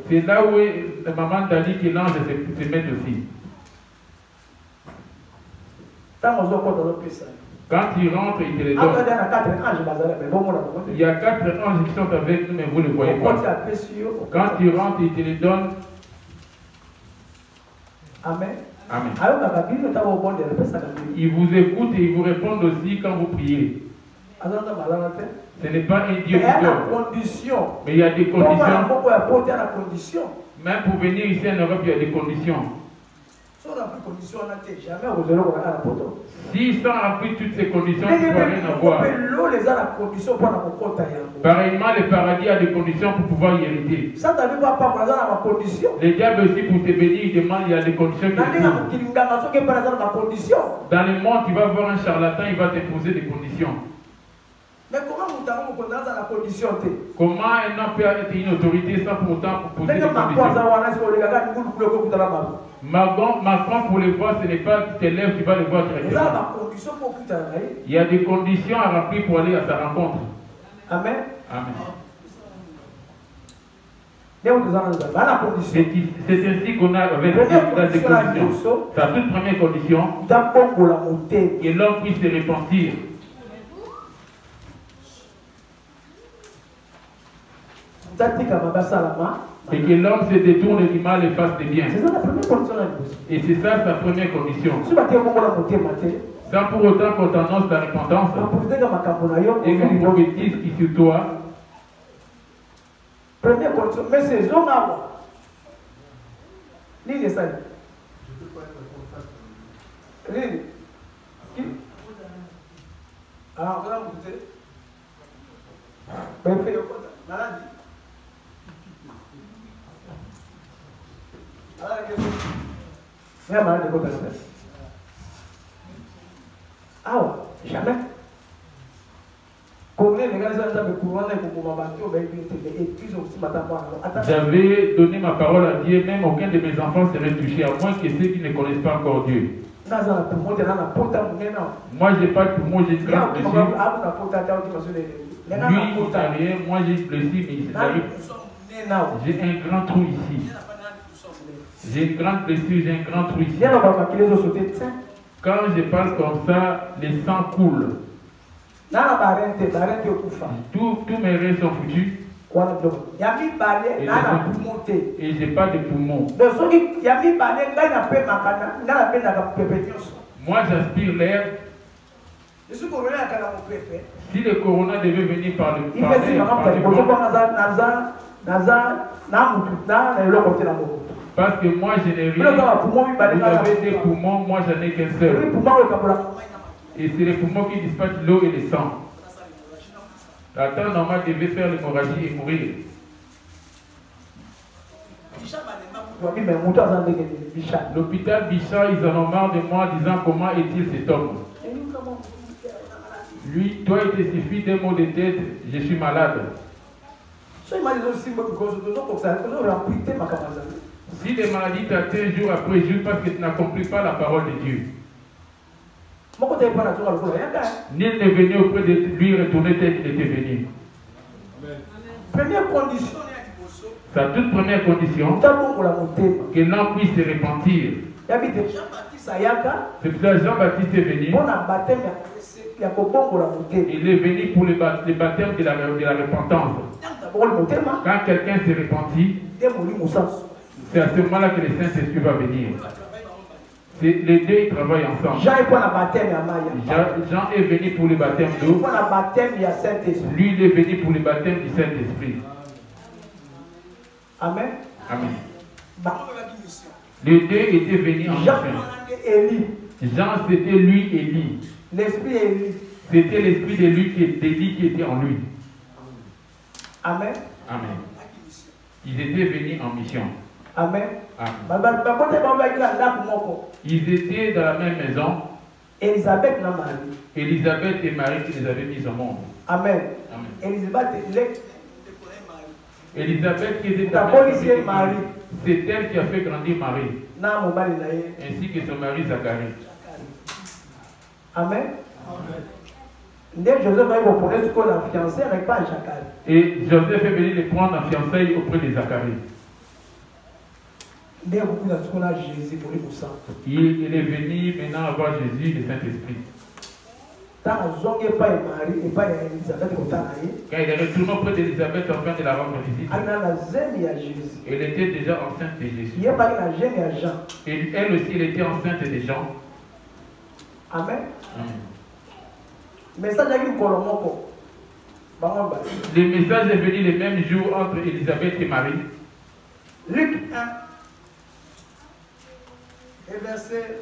C'est là où la maman t'a dit que l'ange se met aussi. Quand il rentre, il te les donne. Il y a 4 anges qui sont avec nous, mais vous ne les voyez pas. Quand il rentre, il te les donne. Amen. Amen. Ils vous écoutent et ils vous répondent aussi quand vous priez. Ce n'est pas un Dieu qui dort. Mais il y a des conditions. Même pour venir ici en Europe, il y a des conditions. Si ça remplit toutes ces conditions, il ne faut rien avoir. Pareillement, le paradis a des conditions pour pouvoir y hériter. Les diables aussi, pour te bénir, ils demandent, il y a des conditions qui dans le monde, tu vas voir un charlatan, il va t'imposer des conditions. Mais comment un homme peut être une autorité sans pour autant poser des conditions? Macron, pour les voir, ce n'est pas tes lèvres, tu vas les voir directement. Il y a des conditions à remplir pour aller à sa rencontre. Amen. Amen. C'est ainsi qu'on a avec des conditions. Sa toute première condition, que l'homme puisse se repentir. Et que l'homme se détourne du mal et fasse des biens. Et c'est ça sa première condition. Sans pour autant qu'on t'annonce la repentance et qu'on prophétise qui sur toi. Première condition, mais c'est Zonga. Lisez ça. Lisez. Ah, vous avez écouté? Ben, fais le compte. Maladie. Ah, jamais. J'avais donné ma parole à Dieu, même aucun de mes enfants serait touché, à moins que ceux qui ne connaissent pas encore Dieu. Moi, j'ai pas de poumon, j'ai une grande blessure. Lui, il n'a rien, moi j'ai une blessure, mais j'ai un grand trou ici. J'ai une grande blessure, j'ai un grand trou ici. Quand je parle comme ça, le sang coule. Tous mes reins sont foutus. Et j'ai pas de poumons. Moi j'aspire l'air. Si le corona devait venir par le parce que moi je n'ai rien. Vous avez des poumons, moi j'en ai qu'un seul. Et c'est les poumons qui dispatchent l'eau et le sang. La temps normal devait faire l'hémorragie et mourir. L'hôpital Bichat, ils en ont marre de moi disant comment est-il cet homme. Lui, toi il te suffit d'un mot de tête, je suis malade. Si les maladies t'atteignent jour après jour parce que tu n'accomplis pas la parole de Dieu. Nul n'est venu auprès de lui retourner tel qu'il était venu. Première condition. Sa toute première condition, que l'homme puisse se repentir. C'est pour ça que Jean-Baptiste est venu. Il est venu pour le baptême de la repentance. Quand quelqu'un se repentit, c'est à ce moment-là que le Saint-Esprit va venir. Les deux ils travaillent ensemble. Jean est venu pour le baptême d'eau. Lui il est venu pour le baptême du Saint-Esprit. Amen. Amen. Les deux étaient venus en Jean, c'était lui Élie. L'esprit Élie. C'était l'esprit de lui d'Élie qui était en lui. Amen. Amen. Ils étaient venus en mission. Amen. Amen. Ils étaient dans la même maison. Élisabeth et Marie. Élisabeth et Marie qui les avaient mis au monde. Amen. Amen. Élisabeth qui était Marie. C'est elle qui a fait grandir Marie. Ainsi que son mari Zacharie. Amen. Joseph va reconnaître qu'on a fiancé avec pas Zacharie. Et Joseph est venu les prendre en fiançailles auprès de Zacharie. Il est venu maintenant avoir Jésus, le Saint-Esprit. Quand il est retourné auprès d'Élisabeth afin de la rendre visite, elle était déjà enceinte de Jésus. Et elle aussi, elle était enceinte de Jean. Amen. Amen. Le message est venu le même jour entre Élisabeth et Marie. Luc 1. Et verset.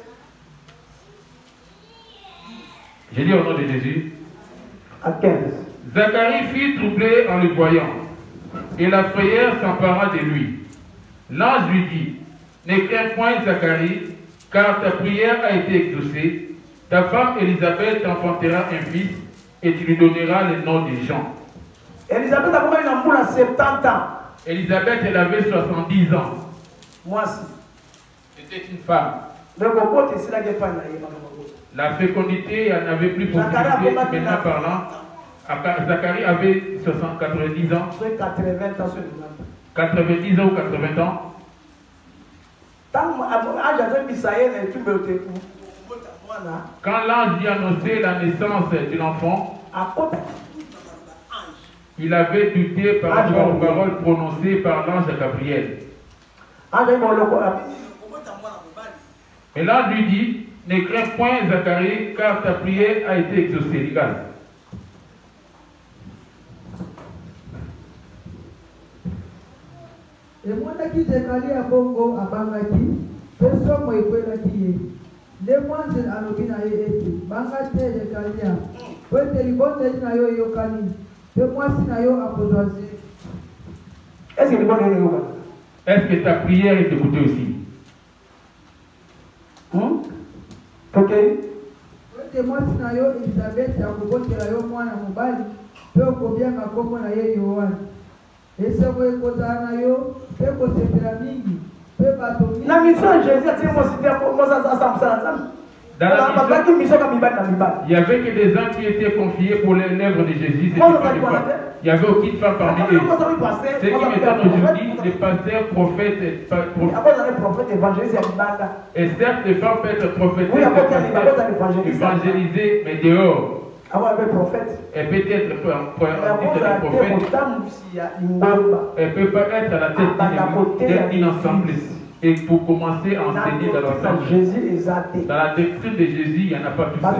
Je lis au nom de Jésus. À 15. Zacharie fut troublé en le voyant, et la frayeur s'empara de lui. L'ange lui dit, ne crains point Zacharie, car ta prière a été exaucée. Ta femme Élisabeth t'enfantera un fils, et tu lui donneras le nom de Jean. Élisabeth a combien de 70 ans. Élisabeth, elle avait 70 ans. Moi aussi. C'était une femme. La fécondité, elle n'avait plus possibilité, maintenant parlant. Zacharie avait 90 ans. 90 ans ou 80 ans. Quand l'ange lui annonçait la naissance de l'enfant, il avait douté par rapport aux paroles prononcées par l'ange Gabriel. Et l'ange lui dit, ne crains point Zacharie, car ta prière a été exaucée. Regarde. emonaki Zekari ya bongo abangaki mpe somo ekwelaki ye nde mwanze alobi na ye ete banga te Zekaria po ete libondeli na yo eyokani mpe mwasi na yo akozwa zemi. Est-ce que ta prière est écoutée aussi? Ok. Po ete mwasi na yo Elisabeth akobotela yo mwana mobali mpe okobianga kombo na ye Yohane. Esengo ekozala na yo mpe kosepela mingi mpe bato mingi. Na mission de Jésus ati mosité mosa asa musala nzambe. Il n'y avait que des gens qui étaient confiés pour les lèvres de Jésus. Il n'y avait aucune femme parmi eux. Ce qui m'étonne aujourd'hui, les pasteurs, prophètes, et certes, les femmes peuvent être prophétesses, évangélisées, mais dehors. Elle peut être prophète. Elle peut pas être à la tête d'une assemblée. Et pour commencer à enseigner dans l'enseignement, dans la doctrine de Jésus, il n'y en a pas tout ça.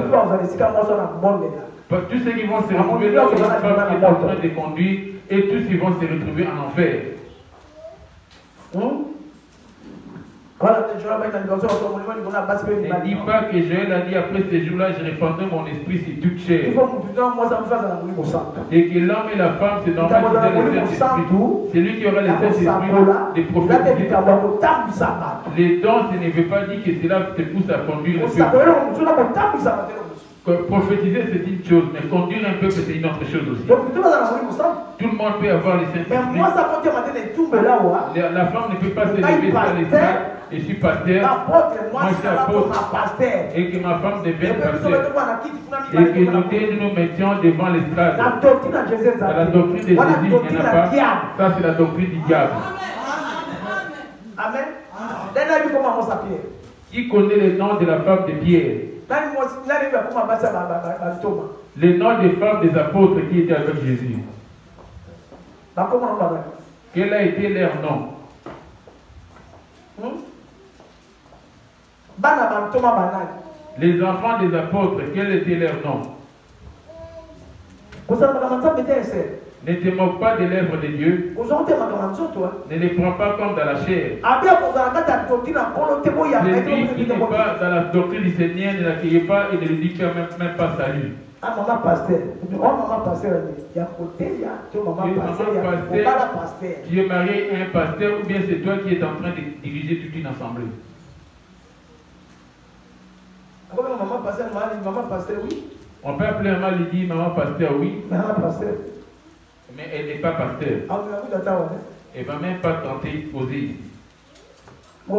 Tous ceux qui vont se retrouver là où une femme est en train de conduire, et tous ils vont se retrouver en enfer. Ne dis pas que Joël a dit après ces jours-là, je répandrai mon esprit sur toute chair. Et que l'homme et la femme, c'est normal qu'ils aient le Saint-Esprit. C'est lui qui aura le Saint-Esprit de prophétiser. Les dons, ce ne veut pas dire que cela te pousse à conduire le peuple. Prophétiser, c'est une chose, mais conduire un peu, c'est une autre chose aussi. Tout le monde peut avoir le Saint-Esprit. La femme ne peut pas se lever sur l'estrade. Je suis pasteur, moi je suis apôtre, et que ma femme devienne pasteur. Et que nous mettions devant l'estrade. Dans la doctrine de Jésus, il n'y en a pas. Ça, c'est la doctrine du diable. Amen. Qui connaît le nom de la femme de Pierre? Le nom des femmes des apôtres qui étaient avec Jésus. Quel a été leur nom? Les enfants des apôtres, quel était leur nom? Ne te moque pas des lèvres de Dieu. Ne les prends pas comme dans la chair. Celui qui n'est pas dans la doctrine du Seigneur ne l'accueille pas et ne lui dit même pas salut. Maman pasteur, tu es marié à un pasteur ou bien c'est toi qui es en train de diriger toute une assemblée? On peut appeler maman Lydie, maman pasteur, oui. Mais elle n'est pas pasteur. Elle ne va même pas tenter de poser. Le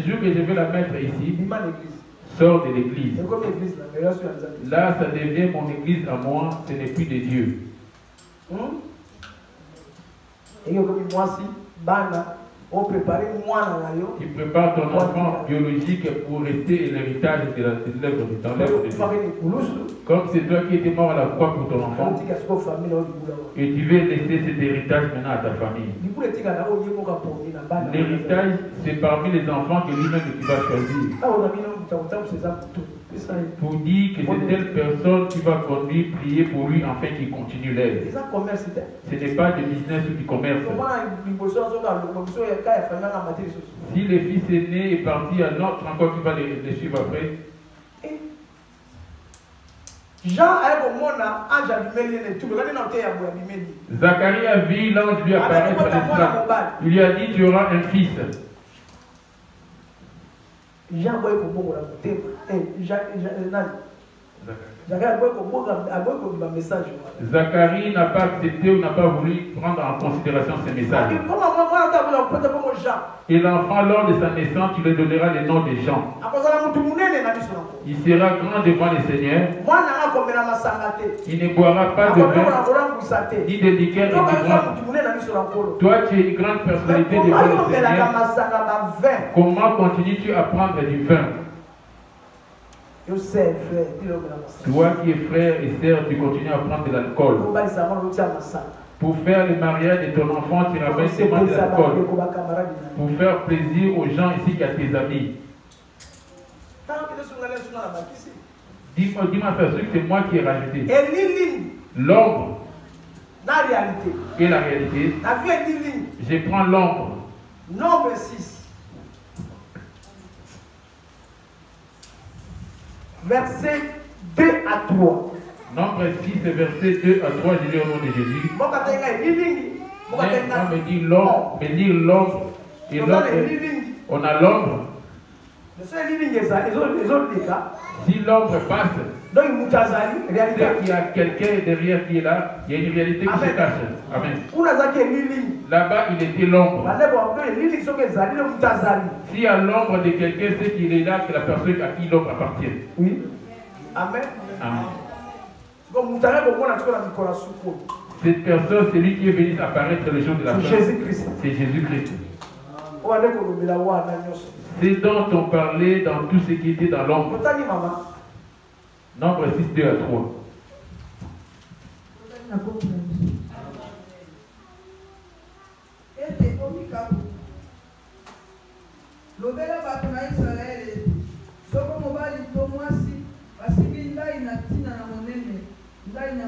jour que je vais la mettre ici, sort de l'église. Là, ça devient mon église à moi, ce n'est plus de Dieu. Tu prépares ton enfant biologique pour rester l'héritage de l'œuvre de Dieu. Comme c'est toi qui étais mort à la croix pour ton enfant, et tu veux laisser cet héritage maintenant à ta famille. L'héritage, c'est parmi les enfants que lui-même tu vas choisir. pour dire que c'est telle personne qui va conduire, prier pour lui afin qu'il continue l'aide. Ce n'est pas du business ou du commerce. Si le fils aîné est parti à l'autre, encore qui va les suivre après. Zacharie a vu l'ange lui apparaître à l'espace. Il lui a dit, tu auras un fils. Zacharie n'a pas accepté ou n'a pas voulu prendre en considération ces messages. Et l'enfant, lors de sa naissance, tu lui donneras le nom des gens. Il sera grand devant le Seigneur. Il ne boira pas de vin, ni de liqueur et d'ivrogne. Toi, tu es une grande personnalité devant le Seigneur. Comment continues-tu à prendre du vin? Toi qui es frère et sœur, tu continues à prendre de l'alcool. Pour faire le mariage de ton enfant, tu ramènes seulement de l'alcool. Pour faire plaisir aux gens ici qui a tes amis. Dis-moi, c'est moi qui ai rajouté. L'ombre et la réalité. Je prends l'ombre. Nombre 6. Verset 2 à 3. Nombre 6, verset 2 à 3, je lis au nom de Jésus. On me dit l'ombre, et l'ombre, on a l'ombre. Si l'ombre passe, c'est qu'il y a quelqu'un derrière qui est là, il y a une réalité qui se cache. Amen. Là-bas, il était l'ombre. S'il y a l'ombre de quelqu'un, c'est qu'il est là, que la personne à qui l'ombre appartient. Oui. Amen. Amen. Cette personne, c'est lui qui est venu apparaître le jour de la fin. Jésus-Christ. C'est Jésus-Christ. C'est dont on parlait dans tout ce qui était dans l'ombre. Nombre 6, 2 à 3. Lobela bato na Israele soko mobali to mwasi basiki ndai na tina na monene ndai na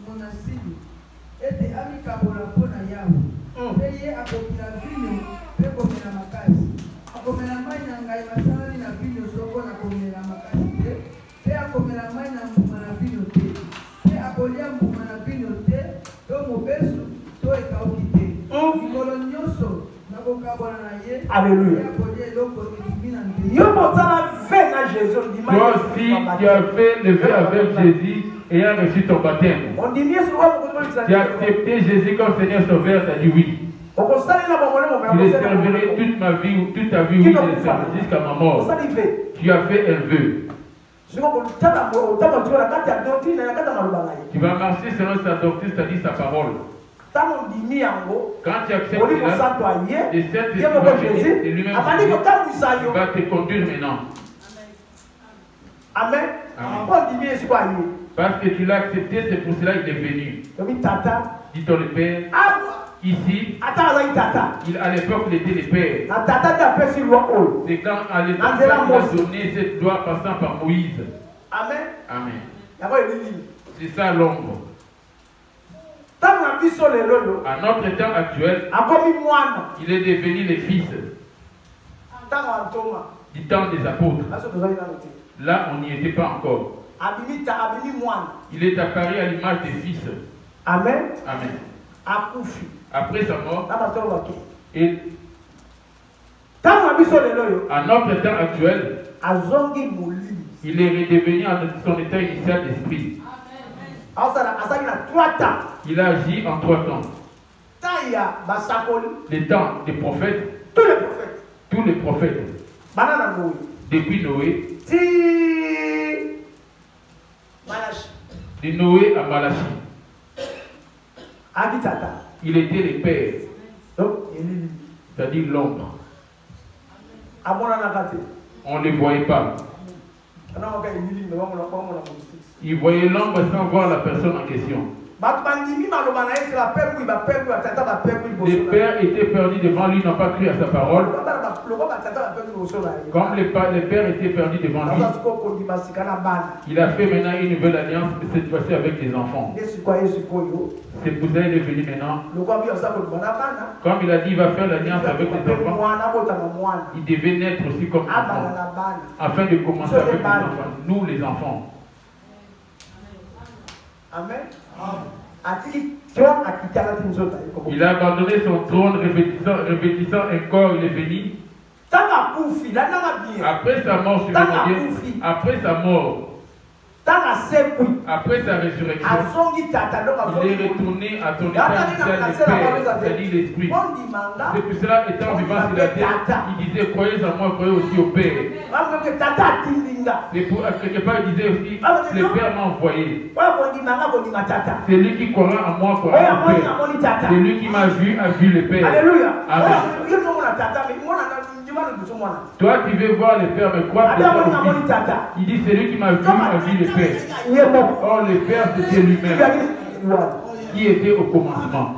monasili ete amikabola mpona yawe mpe ye akokila vino mpe komela makasi akomela mai na ngai basalali na vino soko na komela makasi te mpe akomela mai na mbuma na vino te mpe akolia mbuma na vino te to mobesu to ekauki te mikolo nyonso. Alléluia. Toi aussi, tu as fait le vœu avec Jésus et as reçu ton baptême. Tu as accepté Jésus comme Seigneur Sauveur, tu as dit oui. Je le servirai toute ma vie, toute ta vie, oui, je le servirai jusqu'à ma mort. Tu as fait un vœu. Tu vas marcher selon sa doctrine, c'est-à-dire sa parole. Quand tu acceptes cela, et cette Jésus, et lui-même va te conduire maintenant. Amen. Amen. Parce que tu l'as accepté, c'est pour cela qu'il est venu. Dit-on le Père. Ici, à l'époque, il était le Père. C'est quand à l'époque, il a donné cette loi passant par Moïse. Amen. Amen. C'est ça l'ombre. À notre temps actuel, il est devenu le fils du temps des apôtres. Là, on n'y était pas encore. Il est apparu à l'image des fils. Amen. Amen. Après sa mort, et à notre temps actuel, il est redevenu à son état initial d'esprit. Il a agi en 3 temps. Les temps des prophètes. Tous les prophètes. Depuis Noé. De Noé à Malachi. Il était le père. C'est-à-dire l'ombre. On ne les voyait pas. Il voyait l'ombre sans voir la personne en question. Le père était perdu devant lui, n'a pas cru à sa parole. Comme les pères étaient perdus devant lui, il a fait maintenant une nouvelle alliance, mais cette fois-ci avec les enfants. C'est pour ça qu'il est venu maintenant. Comme il a dit, il va faire l'alliance avec les enfants. Il devait naître aussi comme enfant, afin de commencer avec les enfants, nous les enfants. Amen. Il a abandonné son trône, revêtissant un corps, il est venu. Après sa mort, après sa mort, après sa résurrection, il est retourné à ton état initial, c'est-à-dire l'esprit. C'est pour cela, étant vivant sur la terre, il disait, croyez en moi, croyez aussi au Père. C'est pour, quelque part, il disait aussi, le Père m'a envoyé. C'est lui qui croira en moi, croira au Père. C'est lui qui m'a vu, a vu le Père. Alléluia. Amen. Toi, tu veux voir le Père, mais crois que il dit, c'est lui qui m'a vu, a vu le Père. Or, le Père, c'était lui-même, qui était au commencement.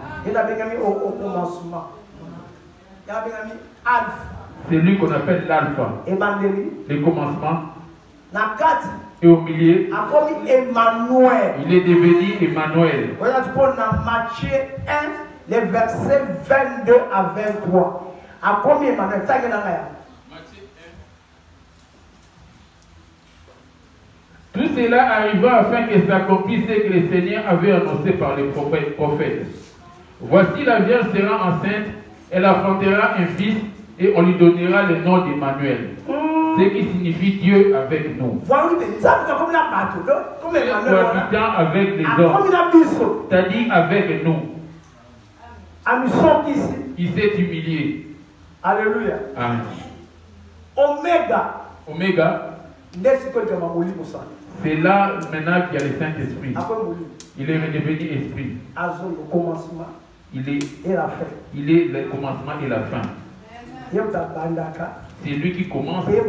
C'est lui qu'on appelle l'alpha, le commencement. Et au milieu, il est devenu Emmanuel. Matthieu 1, les versets 22 à 23. À combien Emmanuel? Tout cela arriva afin que s'accomplisse ce que le Seigneur avait annoncé par les prophètes. Voici, la Vierge sera enceinte, elle enfantera un fils et on lui donnera le nom d'Emmanuel. Ce qui signifie Dieu avec nous. Cohabitant avec les hommes, c'est-à-dire avec nous. Il s'est humilié. Alléluia. Amen. Oméga. C'est là maintenant qu'il y a le Saint-Esprit. Il est redevenu esprit. Il est le commencement et la fin. C'est lui qui commence et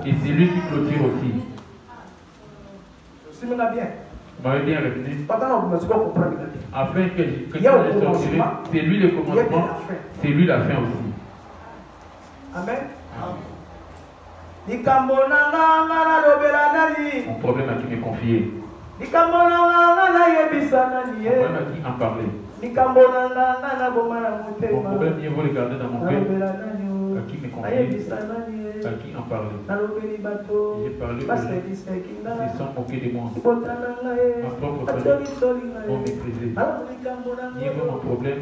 c'est lui qui clôture aussi. Vous m'avez bien retenu. Afin que je sortirai, c'est lui le commencement, c'est lui la fin aussi. Amen. Mon problème à qui me confier. Mon problème à qui en parler. Mon problème, il faut le garder dans mon cœur. À qui me confier. À qui en parler. J'ai parlé aux gens. Ils sont moqués de moi. Ma propre famille m'ont méprisé. Il y a mon problème.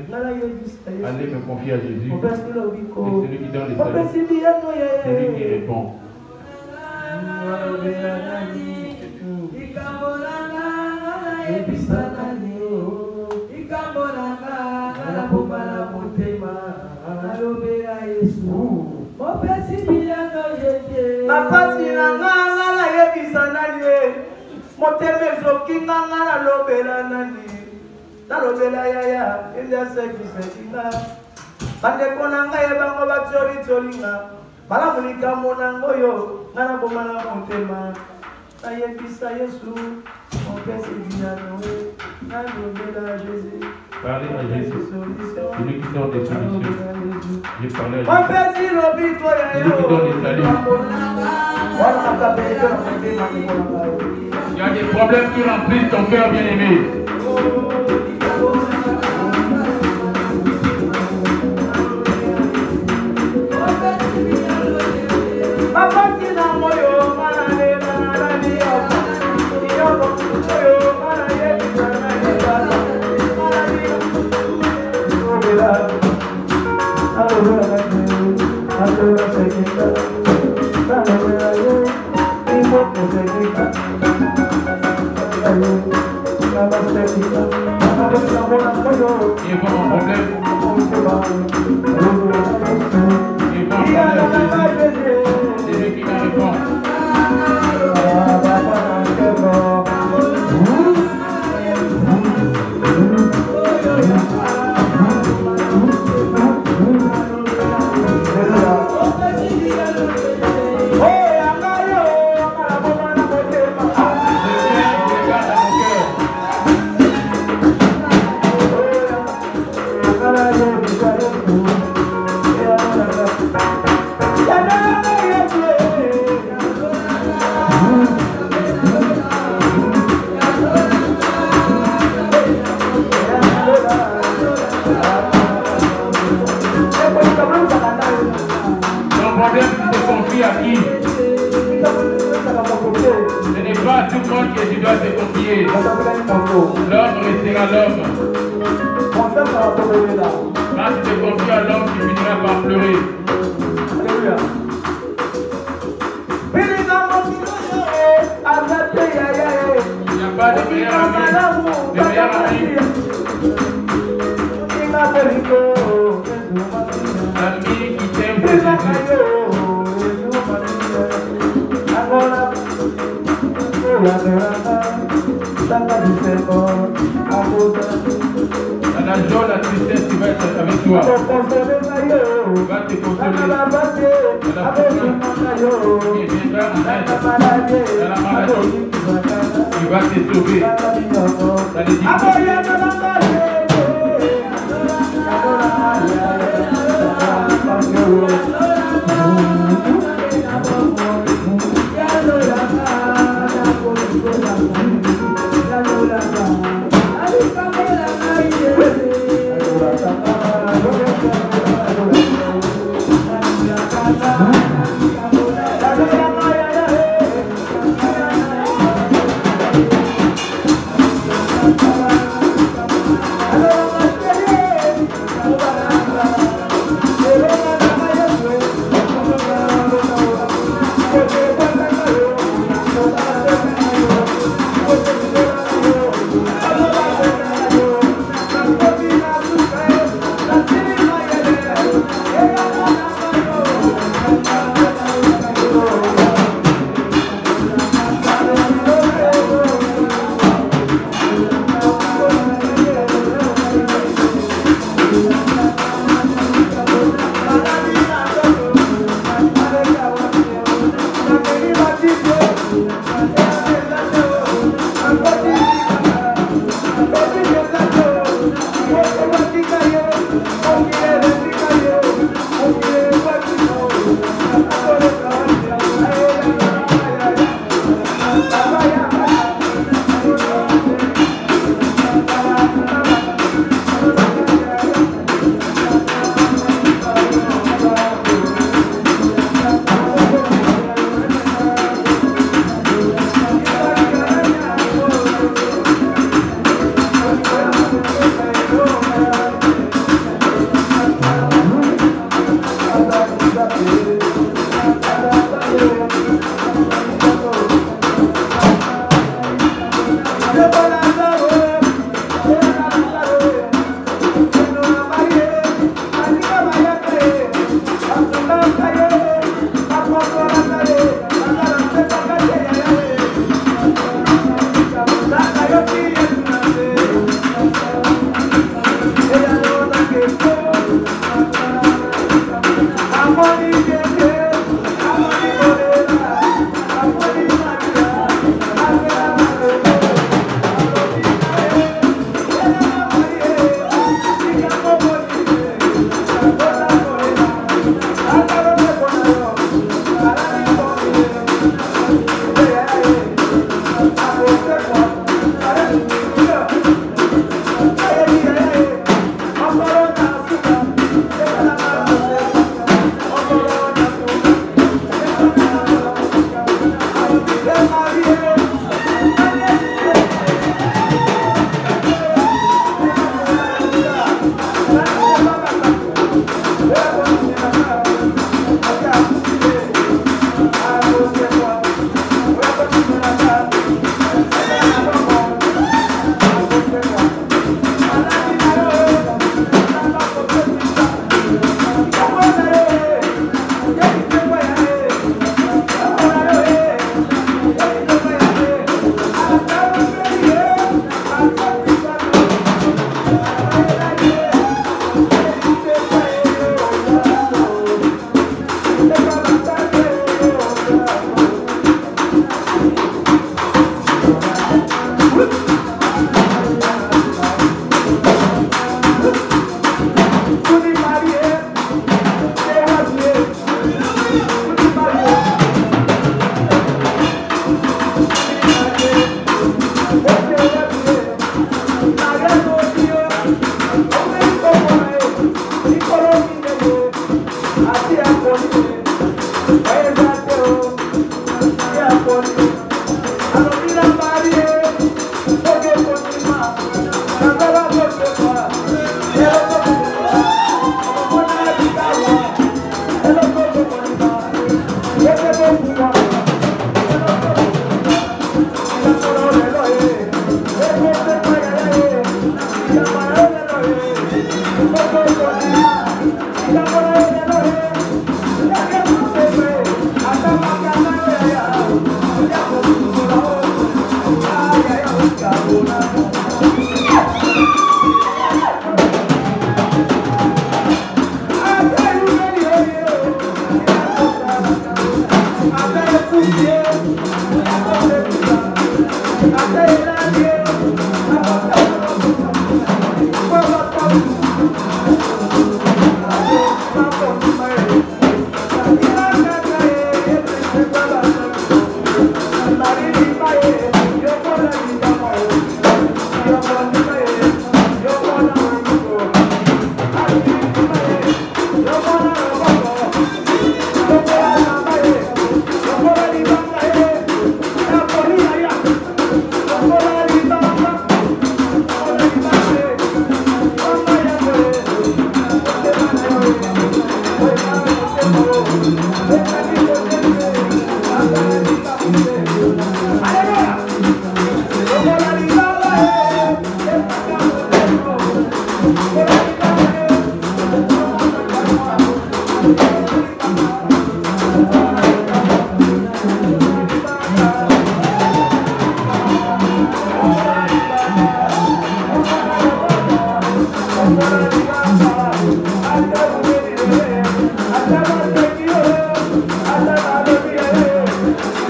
Allez me confier à Jésus. C'est celui qui donne les saluts. C'est lui qui répond. Parlez à Jésus, celui qui donne des solutions. J'ai parlé à Jésus, celui qui donne des saluts. Il y a des problèmes qui remplissent ton cœur bien-aimé. Il faut mon problème. C'est lui qui me répond. À tout le monde que tu dois te confier. L'homme restera l'homme. Quand tu te confies à l'homme, tu finiras par pleurer. Alléluia. Il n'y a pas de meilleur ami. De meilleur ami. L'ami qui t'aime, c'est Jésus. Dans la joie, la tristesse, tu vas être avec toi. Tu vas te consoler. Dans la souffrance, il viendra en aide. Dans la maladie, il va te sauver. Dans les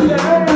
Yeah.